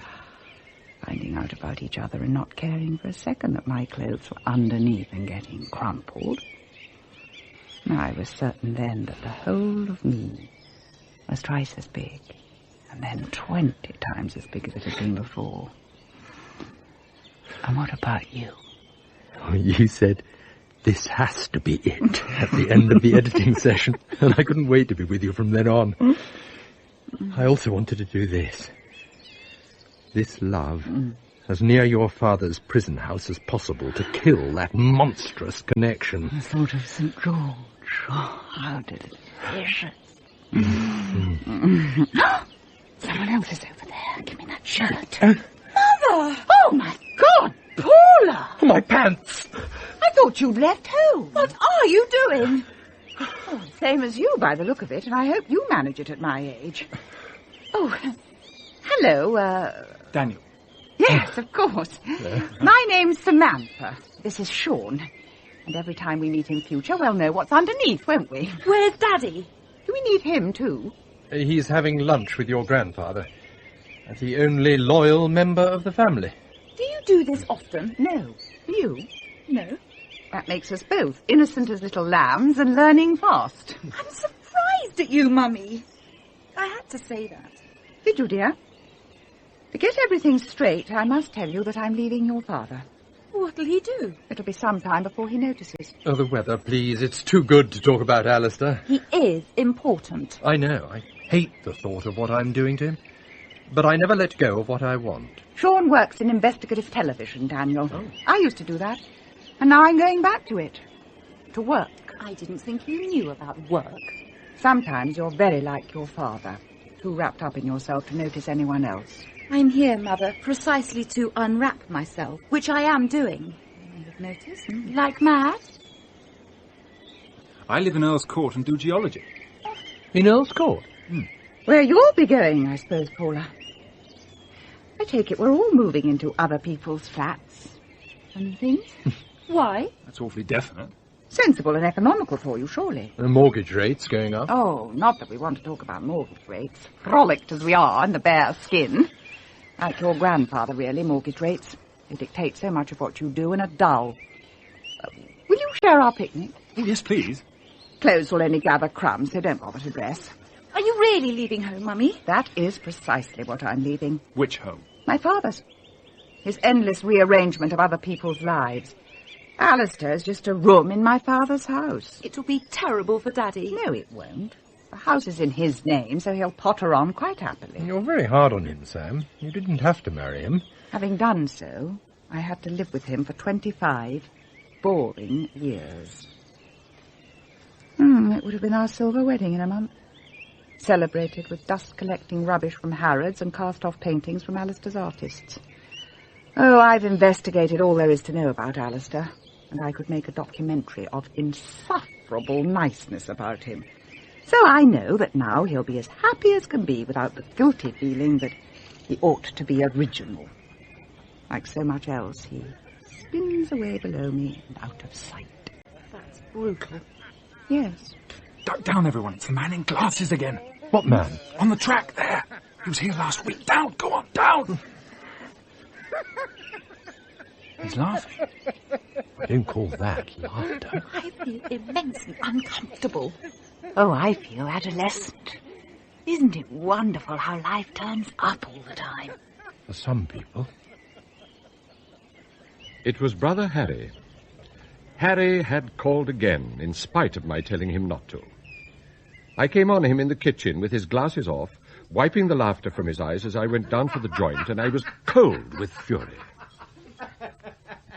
finding out about each other and not caring for a second that my clothes were underneath and getting crumpled. I was certain then that the whole of me was twice as big, and then 20 times as big as it had been before. And what about you? You said, this has to be it, at the end of the editing session, and I couldn't wait to be with you from then on. I also wanted to do this. This love, as near your father's prison house as possible, to kill that monstrous connection. I thought of St. George. how delicious. Someone else is over there. Give me that shirt. Mother! Oh, my God, Paula! My pants! I thought you'd left home. What are you doing? Oh, same as you by the look of it, and I hope you manage it at my age. Oh, hello, Daniel. Yes, of course. My name's Samantha. This is Sean. And every time we meet in future, we'll know what's underneath, won't we? Where's Daddy? Do we need him, too? He's having lunch with your grandfather. The only loyal member of the family. Do you do this often? No. You? No. That makes us both innocent as little lambs and learning fast. I'm surprised at you, Mummy. I had to say that. Did you, dear? To get everything straight, I must tell you that I'm leaving your father. What'll he do? It'll be some time before he notices. Oh, the weather, please. It's too good to talk about Alistair. He is important. I know. I hate the thought of what I'm doing to him. But I never let go of what I want. Sean works in investigative television, Daniel. Oh. I used to do that. And now I'm going back to it. To work. I didn't think you knew about work. Sometimes you're very like your father. Too wrapped up in yourself to notice anyone else. I'm here, Mother, precisely to unwrap myself, which I am doing. You may have noticed. Like mad. I live in Earl's Court and do geology. In Earl's Court? Where you'll be going, I suppose, Paula. I take it we're all moving into other people's flats and things. Why? That's awfully definite. Sensible and economical for you, surely. The mortgage rate's going up. Oh, not that we want to talk about mortgage rates. Frolicked as we are in the bare skin. Like your grandfather, really, mortgage rates. They dictate so much of what you do and are dull. Will you share our picnic? Oh, yes, please. Clothes will only gather crumbs, so don't bother to dress. Are you really leaving home, Mummy? That is precisely what I'm leaving. Which home? My father's. His endless rearrangement of other people's lives. Alistair's just a room in my father's house. It'll be terrible for Daddy. No, it won't. The house is in his name, so he'll potter on quite happily. You're very hard on him, Sam. You didn't have to marry him. Having done so, I had to live with him for 25 boring years. It would have been our silver wedding in a month. Celebrated with dust-collecting rubbish from Harrods and cast-off paintings from Alistair's artists. Oh, I've investigated all there is to know about Alistair, and I could make a documentary of insufferable niceness about him. So I know that now he'll be as happy as can be without the guilty feeling that he ought to be original. Like so much else, he spins away below me and out of sight. That's brutal. Yes. Duck down, everyone. It's the man in glasses again. What man? On the track there. He was here last week. Down, go on, down. He's laughing. I don't call that laughter. I feel immensely uncomfortable. Oh, I feel adolescent. Isn't it wonderful how life turns up all the time? For some people. It was Brother Harry. Harry had called again, in spite of my telling him not to. I came on him in the kitchen with his glasses off, wiping the laughter from his eyes as I went down for the joint, and I was cold with fury.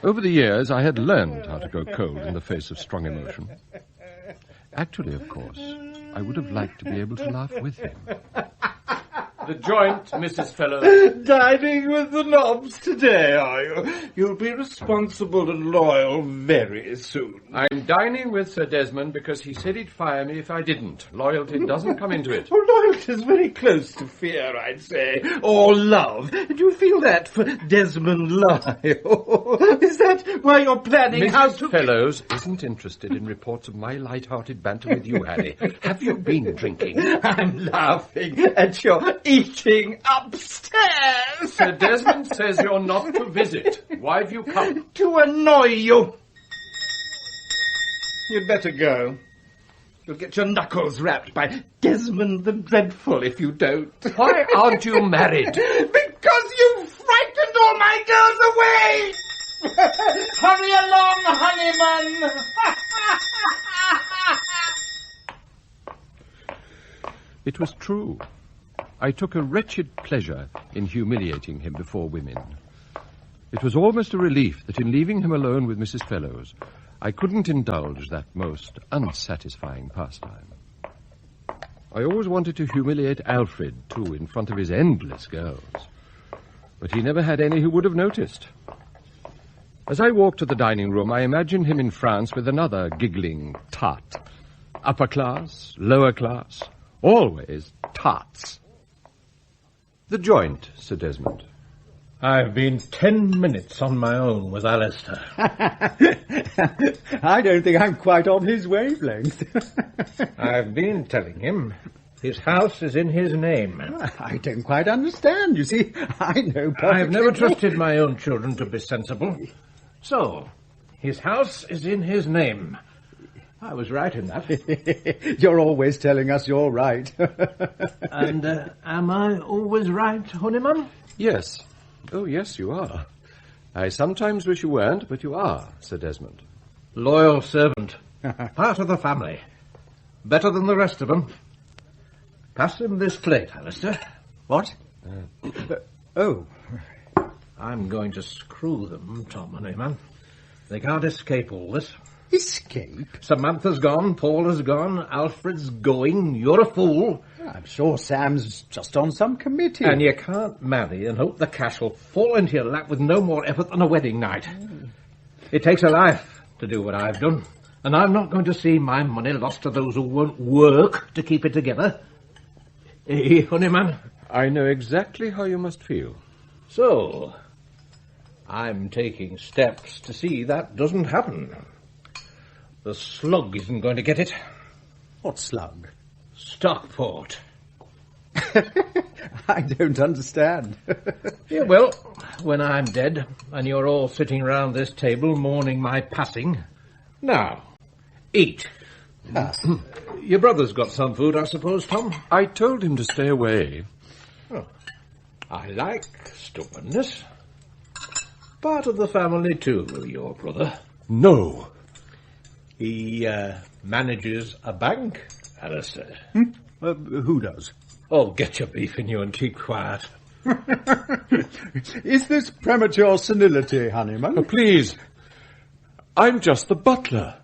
Over the years, I had learned how to go cold in the face of strong emotion. Actually, of course, I would have liked to be able to laugh with him. The joint, Mrs. Fellows. Dining with the Knobs today, are you? You'll be responsible and loyal very soon. I'm dining with Sir Desmond because he said he'd fire me if I didn't. Loyalty doesn't come into it. Well, loyalty's very close to fear, I'd say. Or love. Do you feel that for Desmond Lyle? Is that why you're planning how to... Mrs. Fellows isn't interested in reports of my light-hearted banter with you, Harry. Have you been drinking? I'm laughing at your eating upstairs. Sir Desmond says you're not to visit. Why have you come? To annoy you. You'd better go. You'll get your knuckles rapped by Desmond the Dreadful if you don't. Why aren't you married? Because you frightened all my girls away! Hurry along, Honeyman! It was true. I took a wretched pleasure in humiliating him before women. It was almost a relief that in leaving him alone with Mrs. Fellows, I couldn't indulge that most unsatisfying pastime. I always wanted to humiliate Alfred, too, in front of his endless girls. But he never had any who would have noticed. As I walked to the dining room, I imagined him in France with another giggling tart. Upper class, lower class, always tarts. The joint, Sir Desmond. I've been 10 minutes on my own with Alistair. I don't think I'm quite on his wavelength. I've been telling him his house is in his name. I don't quite understand. You see, I know perfectly. I've never trusted my own children to be sensible. So, his house is in his name. I was right in that. You're always telling us you're right. And am I always right, Honeyman? Yes. Oh, yes, you are. I sometimes wish you weren't, but you are, Sir Desmond. Loyal servant. Part of the family. Better than the rest of them. Pass him this plate, Alistair. What? Oh. I'm going to screw them, Tom Honeyman. They can't escape all this. Escape? Samantha's gone, Paula's gone, Alfred's going, you're a fool. I'm sure Sam's just on some committee. And you can't marry and hope the cash will fall into your lap with no more effort than a wedding night. It takes a life to do what I've done, and I'm not going to see my money lost to those who won't work to keep it together. Eh, Honeyman? I know exactly how you must feel. So, I'm taking steps to see that doesn't happen. The slug isn't going to get it. What slug? Stockport. I don't understand. Yeah, well, when I'm dead and you're all sitting round this table mourning my passing, now, eat. Your brother's got some food, I suppose, Tom? I told him to stay away. Oh, I like stubbornness. Part of the family, too, your brother. No. He manages a bank, Alistair. Who does? Oh, get your beef in you and keep quiet. Is this premature senility, Honeyman? Oh, please. I'm just the butler.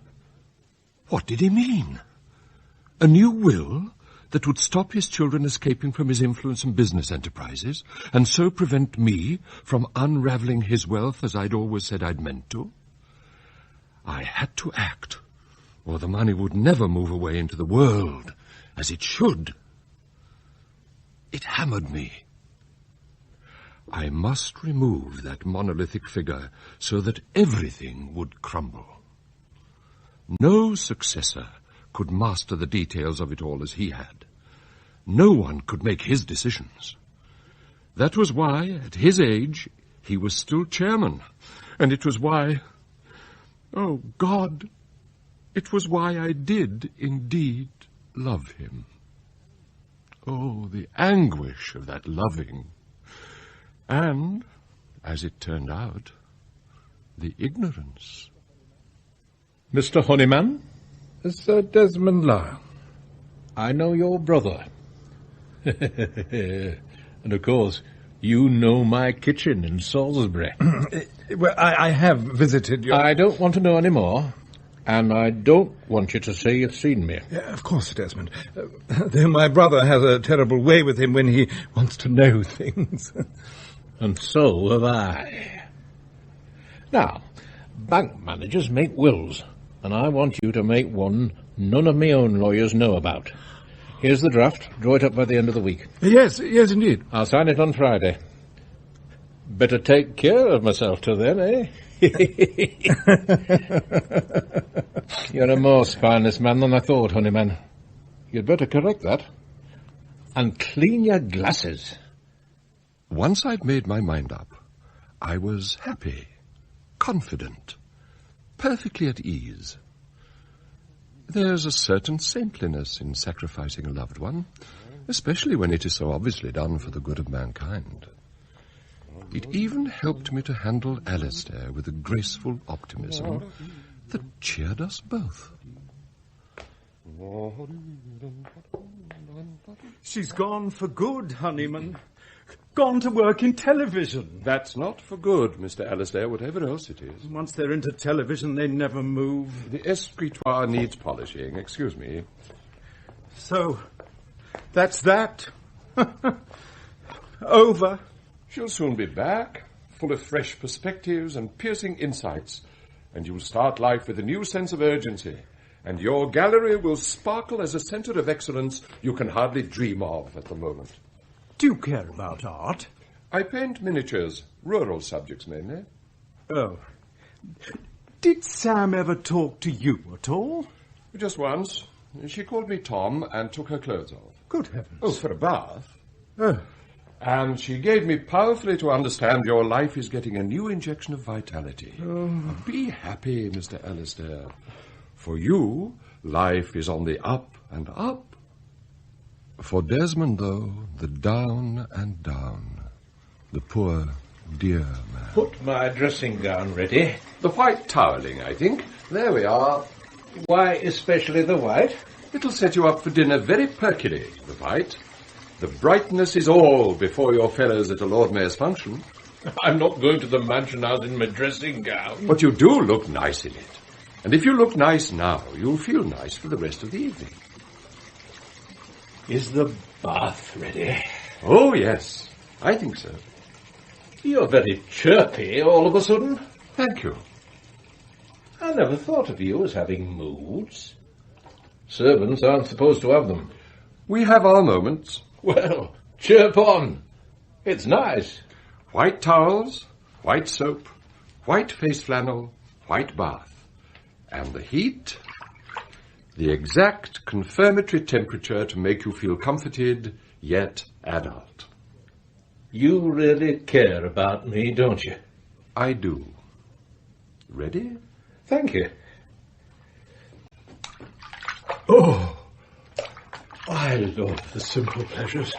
What did he mean? A new will that would stop his children escaping from his influence and business enterprises, and so prevent me from unravelling his wealth as I'd always said I'd meant to? I had to act, or the money would never move away into the world, as it should. It hammered me. I must remove that monolithic figure so that everything would crumble. No successor could master the details of it all as he had. No one could make his decisions. That was why, at his age, he was still chairman, and it was why... Oh, God, it was why I did indeed love him. Oh, the anguish of that loving. And, as it turned out, the ignorance. Mr. Honeyman, Sir Desmond Lyle. I know your brother. And, of course, you know my kitchen in Salisbury. Well, I have visited your... I don't want to know any more, and I don't want you to say you've seen me. Yeah, of course, Desmond. Though my brother has a terrible way with him when he wants to know things. And so have I. Now, bank managers make wills, and I want you to make one none of my own lawyers know about. Here's the draft. Draw it up by the end of the week. Yes, indeed. I'll sign it on Friday. Better take care of myself till then, eh? You're a more spineless man than I thought, Honeyman. You'd better correct that. And clean your glasses. Once I'd made my mind up, I was happy, confident, perfectly at ease. There's a certain saintliness in sacrificing a loved one, especially when it is so obviously done for the good of mankind. It even helped me to handle Alistair with a graceful optimism that cheered us both. She's gone for good, Honeyman. Gone to work in television. That's not for good, Mr. Alistair, whatever else it is. Once they're into television, they never move. The escritoire needs polishing. Excuse me. So, that's that. Over. She'll soon be back, full of fresh perspectives and piercing insights, and you'll start life with a new sense of urgency, and your gallery will sparkle as a centre of excellence you can hardly dream of at the moment. Do you care about art? I paint miniatures, rural subjects mainly. Oh. Did Sam ever talk to you at all? Just once. She called me Tom and took her clothes off. Good heavens. Oh, for a bath. Oh. And she gave me powerfully to understand your life is getting a new injection of vitality. Oh. Be happy, Mr. Alistair. For you, life is on the up and up. For Desmond, though, the down and down. The poor, dear man. Put my dressing gown ready. The white toweling, I think. There we are. Why especially the white? It'll set you up for dinner very perkily, the white. The brightness is all before your fellows at a Lord Mayor's function. I'm not going to the mansion house in my dressing gown. But you do look nice in it. And if you look nice now, you'll feel nice for the rest of the evening. Is the bath ready? Oh, yes. I think so. You're very chirpy all of a sudden. Thank you. I never thought of you as having moods. Servants aren't supposed to have them. We have our moments. Well, chirp on. It's nice. White towels, white soap, white face flannel, white bath. And the heat, the exact confirmatory temperature to make you feel comforted, yet adult. You really care about me, don't you? I do. Ready? Thank you. Oh, I love the simple pleasures.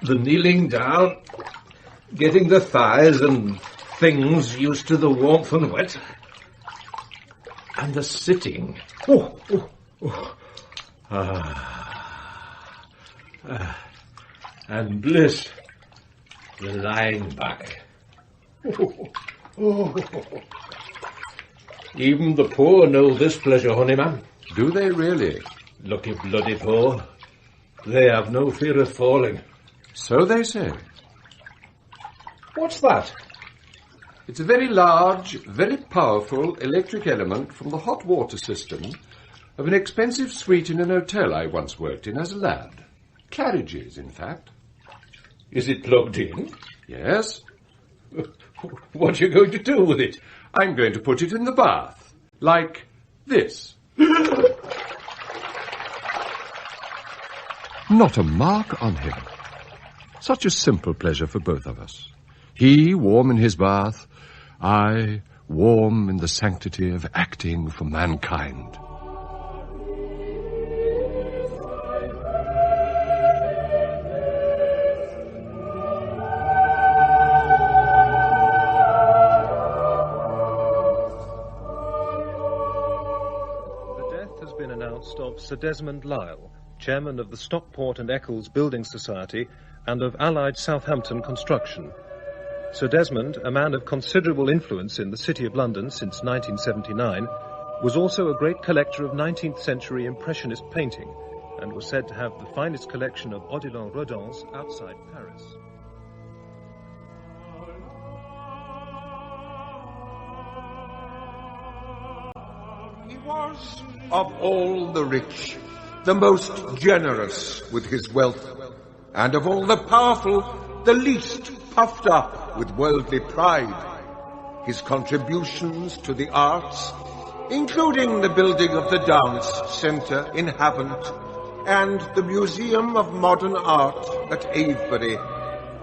The kneeling down, getting the thighs and things used to the warmth and wet, and the sitting. And bliss, the lying back. Even the poor know this pleasure, Honeyman. Do they really? Lucky bloody poor. They have no fear of falling. So they say. What's that? It's a very large, very powerful electric element from the hot water system of an expensive suite in an hotel I once worked in as a lad. Claridge's, in fact. Is it plugged in? Yes. What are you going to do with it? I'm going to put it in the bath. Like this. Not a mark on him. Such a simple pleasure for both of us. He warm in his bath, I warm in the sanctity of acting for mankind. Of Sir Desmond Lyle, chairman of the Stockport and Eccles Building Society and of Allied Southampton Construction. Sir Desmond, a man of considerable influence in the City of London since 1979, was also a great collector of 19th century Impressionist painting and was said to have the finest collection of Odilon Rodins outside Paris. He was, of all the rich, the most generous with his wealth, and of all the powerful, the least puffed up with worldly pride. His contributions to the arts, including the building of the Dance Centre in Havant and the Museum of Modern Art at Avebury,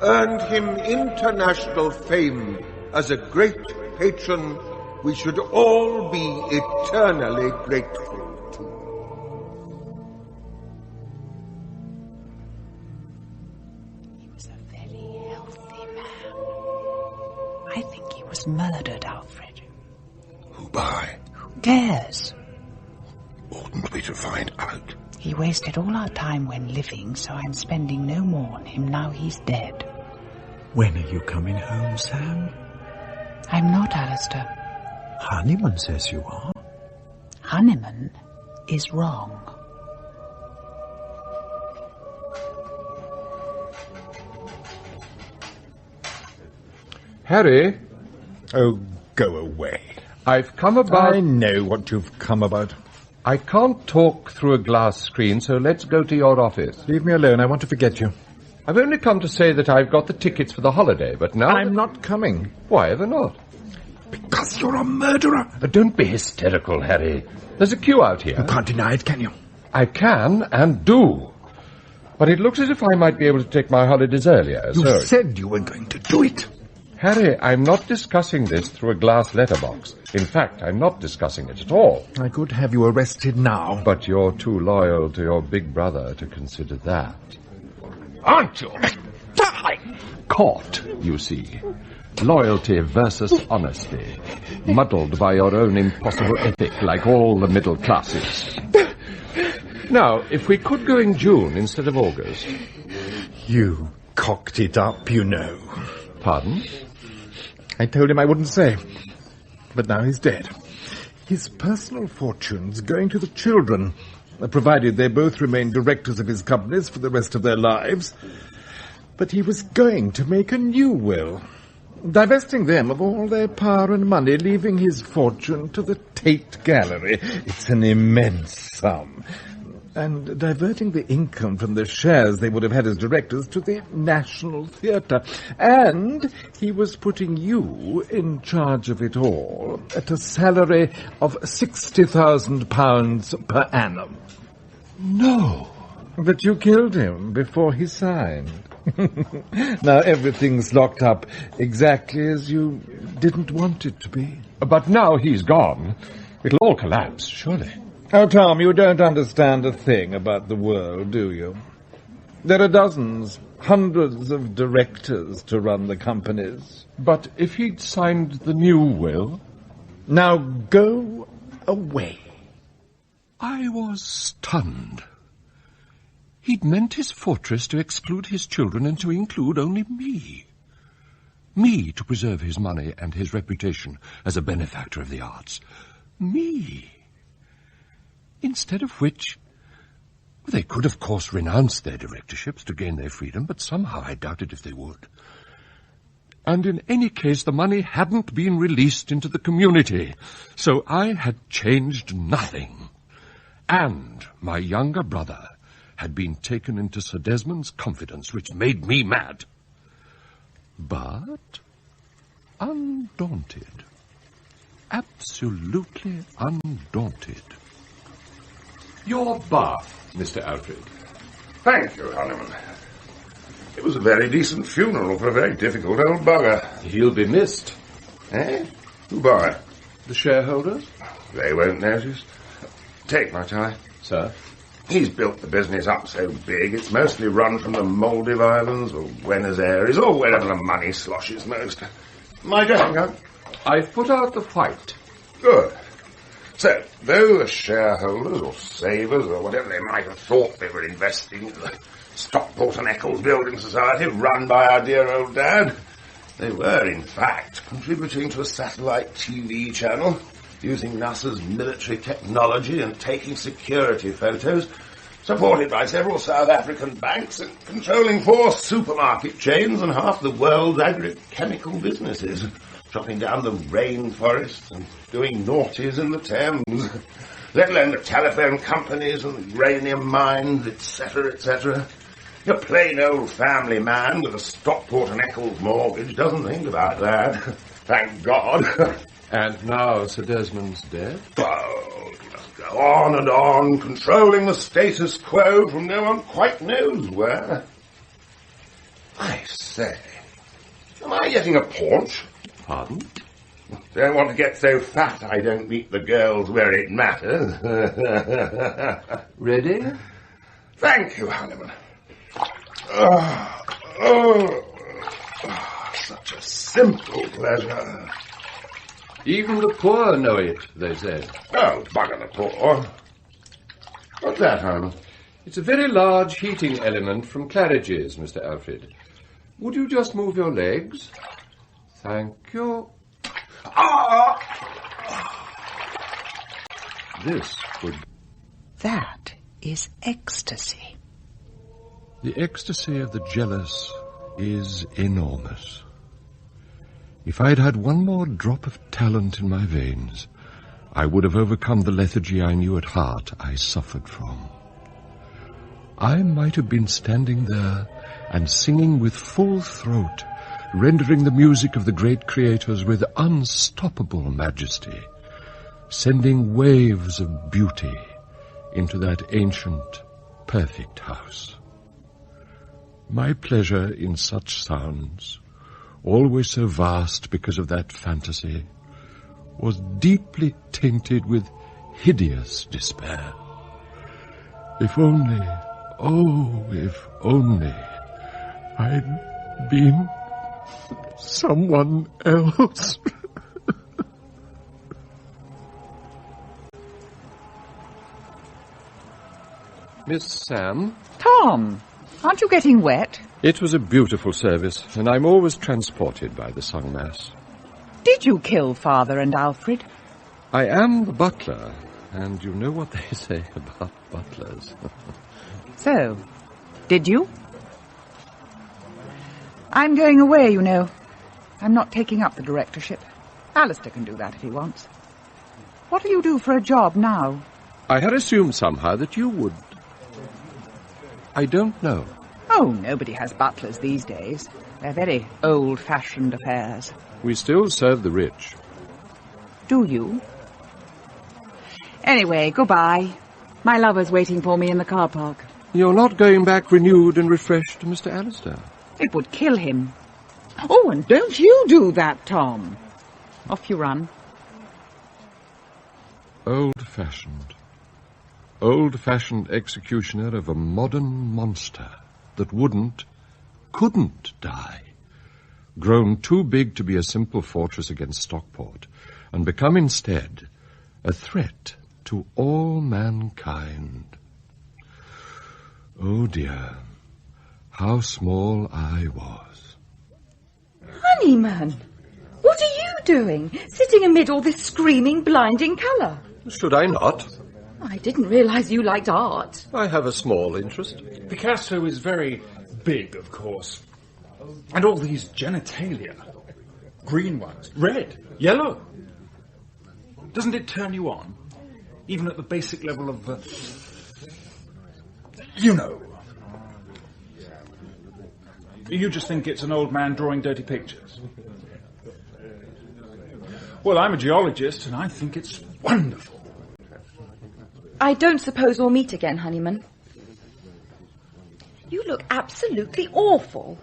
earned him international fame as a great patron we should all be eternally grateful to. He was a very healthy man. I think he was murdered, Alfred. Who by? Who cares? Oughtn't we to find out? He wasted all our time when living, so I'm spending no more on him now he's dead. When are you coming home, Sam? I'm not, Alistair. Honeyman says you are. Honeyman is wrong. Harry? Oh, go away. I've come about... I know what you've come about. I can't talk through a glass screen, so let's go to your office. Leave me alone. I want to forget you. I've only come to say that I've got the tickets for the holiday, but now... I'm not coming. Why ever not? Because you're a murderer. Don't be hysterical, Harry. There's a queue out here. You can't deny it, can you? I can and do. But it looks as if I might be able to take my holidays earlier. You said you were going to do it. Harry, I'm not discussing this through a glass letterbox. In fact, I'm not discussing it at all. I could have you arrested now. But you're too loyal to your big brother to consider that. Aren't you? Caught, you see. Loyalty versus honesty. Muddled by your own impossible ethic like all the middle classes. Now, if we could go in June instead of August... You cocked it up, you know. Pardon? I told him I wouldn't say. But now he's dead. His personal fortune's going to the children, provided they both remain directors of his companies for the rest of their lives. But he was going to make a new will, divesting them of all their power and money, leaving his fortune to the Tate Gallery. It's an immense sum. And diverting the income from the shares they would have had as directors to the National Theatre. And he was putting you in charge of it all at a salary of £60,000 per annum. No. But you killed him before he signed. Now everything's locked up exactly as you didn't want it to be. But now he's gone. It'll all collapse, surely. Oh, Tom, you don't understand a thing about the world, do you? There are dozens, hundreds of directors to run the companies. But if he'd signed the new will... Now go away. I was stunned. He'd meant his fortress to exclude his children and to include only me. Me to preserve his money and his reputation as a benefactor of the arts. Me. Instead of which, they could, of course, renounce their directorships to gain their freedom, but somehow I doubted if they would. And in any case, the money hadn't been released into the community, so I had changed nothing. And my younger brother had been taken into Sir Desmond's confidence, which made me mad. But undaunted. Absolutely undaunted. Your bath, Mr. Alfred. Thank you, Honeyman. It was a very decent funeral for a very difficult old bugger. He'll be missed. Eh? Who by? The shareholders? They won't notice. Take my tie. Sir? He's built the business up so big, it's mostly run from the Maldive Islands or Buenos Aires or wherever the money sloshes most. My dressing gown? I've put out the white. Good. So, though the shareholders or savers or whatever they might have thought they were investing in the Stockport and Eccles Building Society run by our dear old dad, they were, in fact, contributing to a satellite TV channel, using NASA's military technology and taking security photos, supported by several South African banks and controlling 4 supermarket chains and half the world's agrochemical businesses, chopping down the rainforests and doing naughties in the Thames, let alone the telephone companies and the uranium mines, etc., etc. Your plain old family man with a Stockport and Eccles mortgage doesn't think about that. Thank God. And now Sir Desmond's dead? Oh, just go on and on, controlling the status quo from no one quite knows where. I say, am I getting a paunch? Pardon? Don't want to get so fat I don't meet the girls where it matters. Ready? Thank you, Honeyman. Such a simple pleasure. Even the poor know it, they said. Oh, bugger the poor. What's that, Honeyman? It's a very large heating element from Claridge's, Mr. Alfred. Would you just move your legs? Thank you. This would... That is ecstasy. The ecstasy of the jealous is enormous. If I'd had one more drop of talent in my veins, I would have overcome the lethargy I knew at heart I suffered from. I might have been standing there and singing with full throat, rendering the music of the great creators with unstoppable majesty, sending waves of beauty into that ancient, perfect house. My pleasure in such sounds, always so vast because of that fantasy, was deeply tainted with hideous despair. If only, oh, if only I'd been someone else. Miss Sam? Tom, aren't you getting wet? It was a beautiful service, and I'm always transported by the sung mass. Did you kill Father and Alfred? I am the butler, and you know what they say about butlers. So, did you? I'm going away, you know. I'm not taking up the directorship. Alistair can do that if he wants. What do you do for a job now? I had assumed somehow that you would. I don't know. Oh, nobody has butlers these days. They're very old-fashioned affairs. We still serve the rich. Do you? Anyway, goodbye. My lover's waiting for me in the car park. You're not going back renewed and refreshed to Mr. Alistair? It would kill him. Oh, and don't you do that, Tom. Off you run. Old-fashioned. Old-fashioned executioner of a modern monster that couldn't die. Grown too big to be a simple fortress against Stockport, and become instead a threat to all mankind. Oh dear, how small I was. Honeyman, what are you doing, sitting amid all this screaming, blinding colour? Should I not? I didn't realise you liked art. I have a small interest. Picasso is very big, of course. And all these genitalia. Green ones, red, yellow. Doesn't it turn you on? Even at the basic level of... you know. You just think it's an old man drawing dirty pictures. Well, I'm a geologist, and I think it's wonderful. I don't suppose we'll meet again, Honeyman. You look absolutely awful.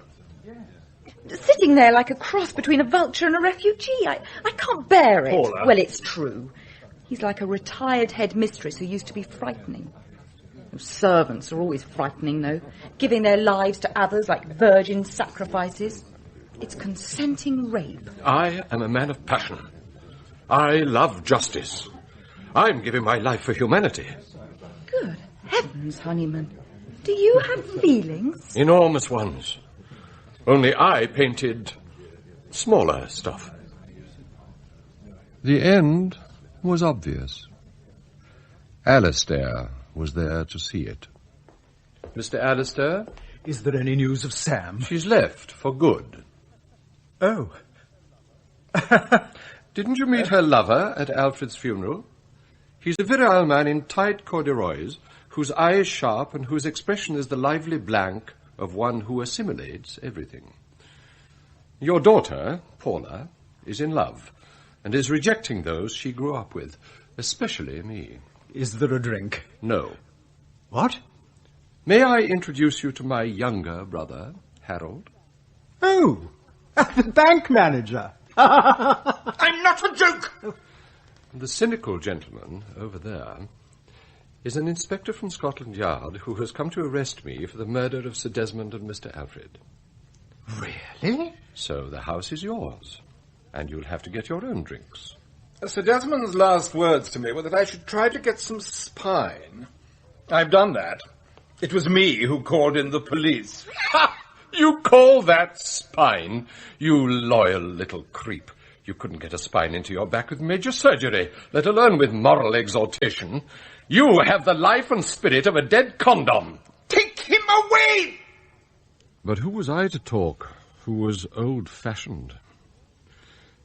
Sitting there like a cross between a vulture and a refugee. I can't bear it. Paula. Well, it's true. He's like a retired headmistress who used to be frightening. Those servants are always frightening, though, giving their lives to others like virgin sacrifices. It's consenting rape. I am a man of passion. I love justice. I'm giving my life for humanity. Good heavens, Honeyman. Do you have feelings? Enormous ones. Only I painted smaller stuff. The end was obvious. Alistair was there to see it. Mr. Alistair? Is there any news of Sam? She's left for good. Oh. Didn't you meet her lover at Alfred's funeral? He's a virile man in tight corduroys, whose eye is sharp and whose expression is the lively blank of one who assimilates everything. Your daughter, Paula, is in love, and is rejecting those she grew up with, especially me. Is there a drink? No. What? May I introduce you to my younger brother, Harold? Oh, the bank manager. I'm not a joke! The cynical gentleman over there is an inspector from Scotland Yard who has come to arrest me for the murder of Sir Desmond and Mr. Alfred. Really? So the house is yours, and you'll have to get your own drinks. Sir Desmond's last words to me were that I should try to get some spine. I've done that. It was me who called in the police. Ha! You call that spine? You loyal little creep. You couldn't get a spine into your back with major surgery, let alone with moral exaltation. You have the life and spirit of a dead condom. Take him away! But who was I to talk? Who was old-fashioned?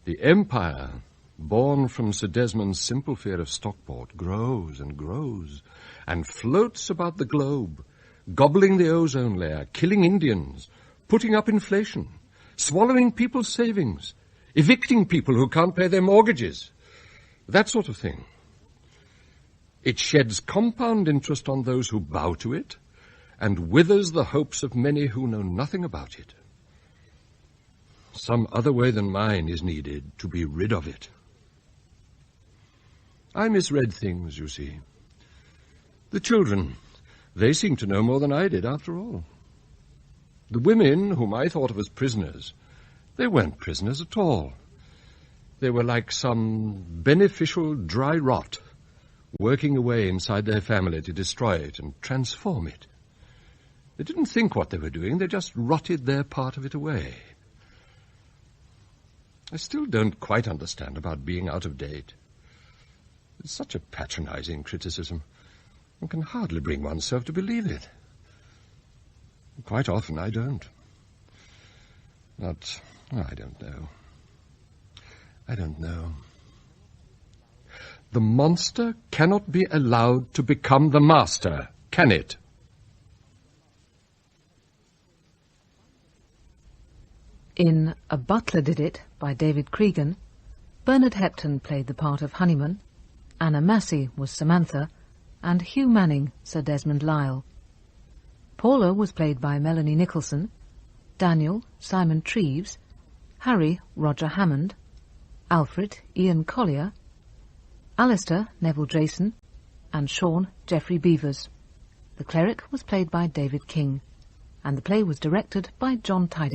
The empire, born from Sir Desmond's simple fear of Stockport, grows and grows, and floats about the globe, gobbling the ozone layer, killing Indians, putting up inflation, swallowing people's savings, evicting people who can't pay their mortgages, that sort of thing. It sheds compound interest on those who bow to it, and withers the hopes of many who know nothing about it. Some other way than mine is needed to be rid of it. I misread things, you see. The children, they seem to know more than I did, after all. The women, whom I thought of as prisoners, they weren't prisoners at all. They were like some beneficial dry rot, working away inside their family to destroy it and transform it. They didn't think what they were doing, they just rotted their part of it away. I still don't quite understand about being out of date. It's such a patronizing criticism. One can hardly bring oneself to believe it. Quite often I don't. But, I don't know. I don't know. The monster cannot be allowed to become the master, can it? In A Butler Did It, by David Cregan, Bernard Hepton played the part of Honeyman, Anna Massey was Samantha, and Hugh Manning, Sir Desmond Lyle. Paula was played by Melanie Nicholson, Daniel, Simon Treves, Harry, Roger Hammond, Alfred, Ian Collier, Alistair, Neville Jason, and Sean, Geoffrey Beavers. The cleric was played by David King, and the play was directed by John Tydeman.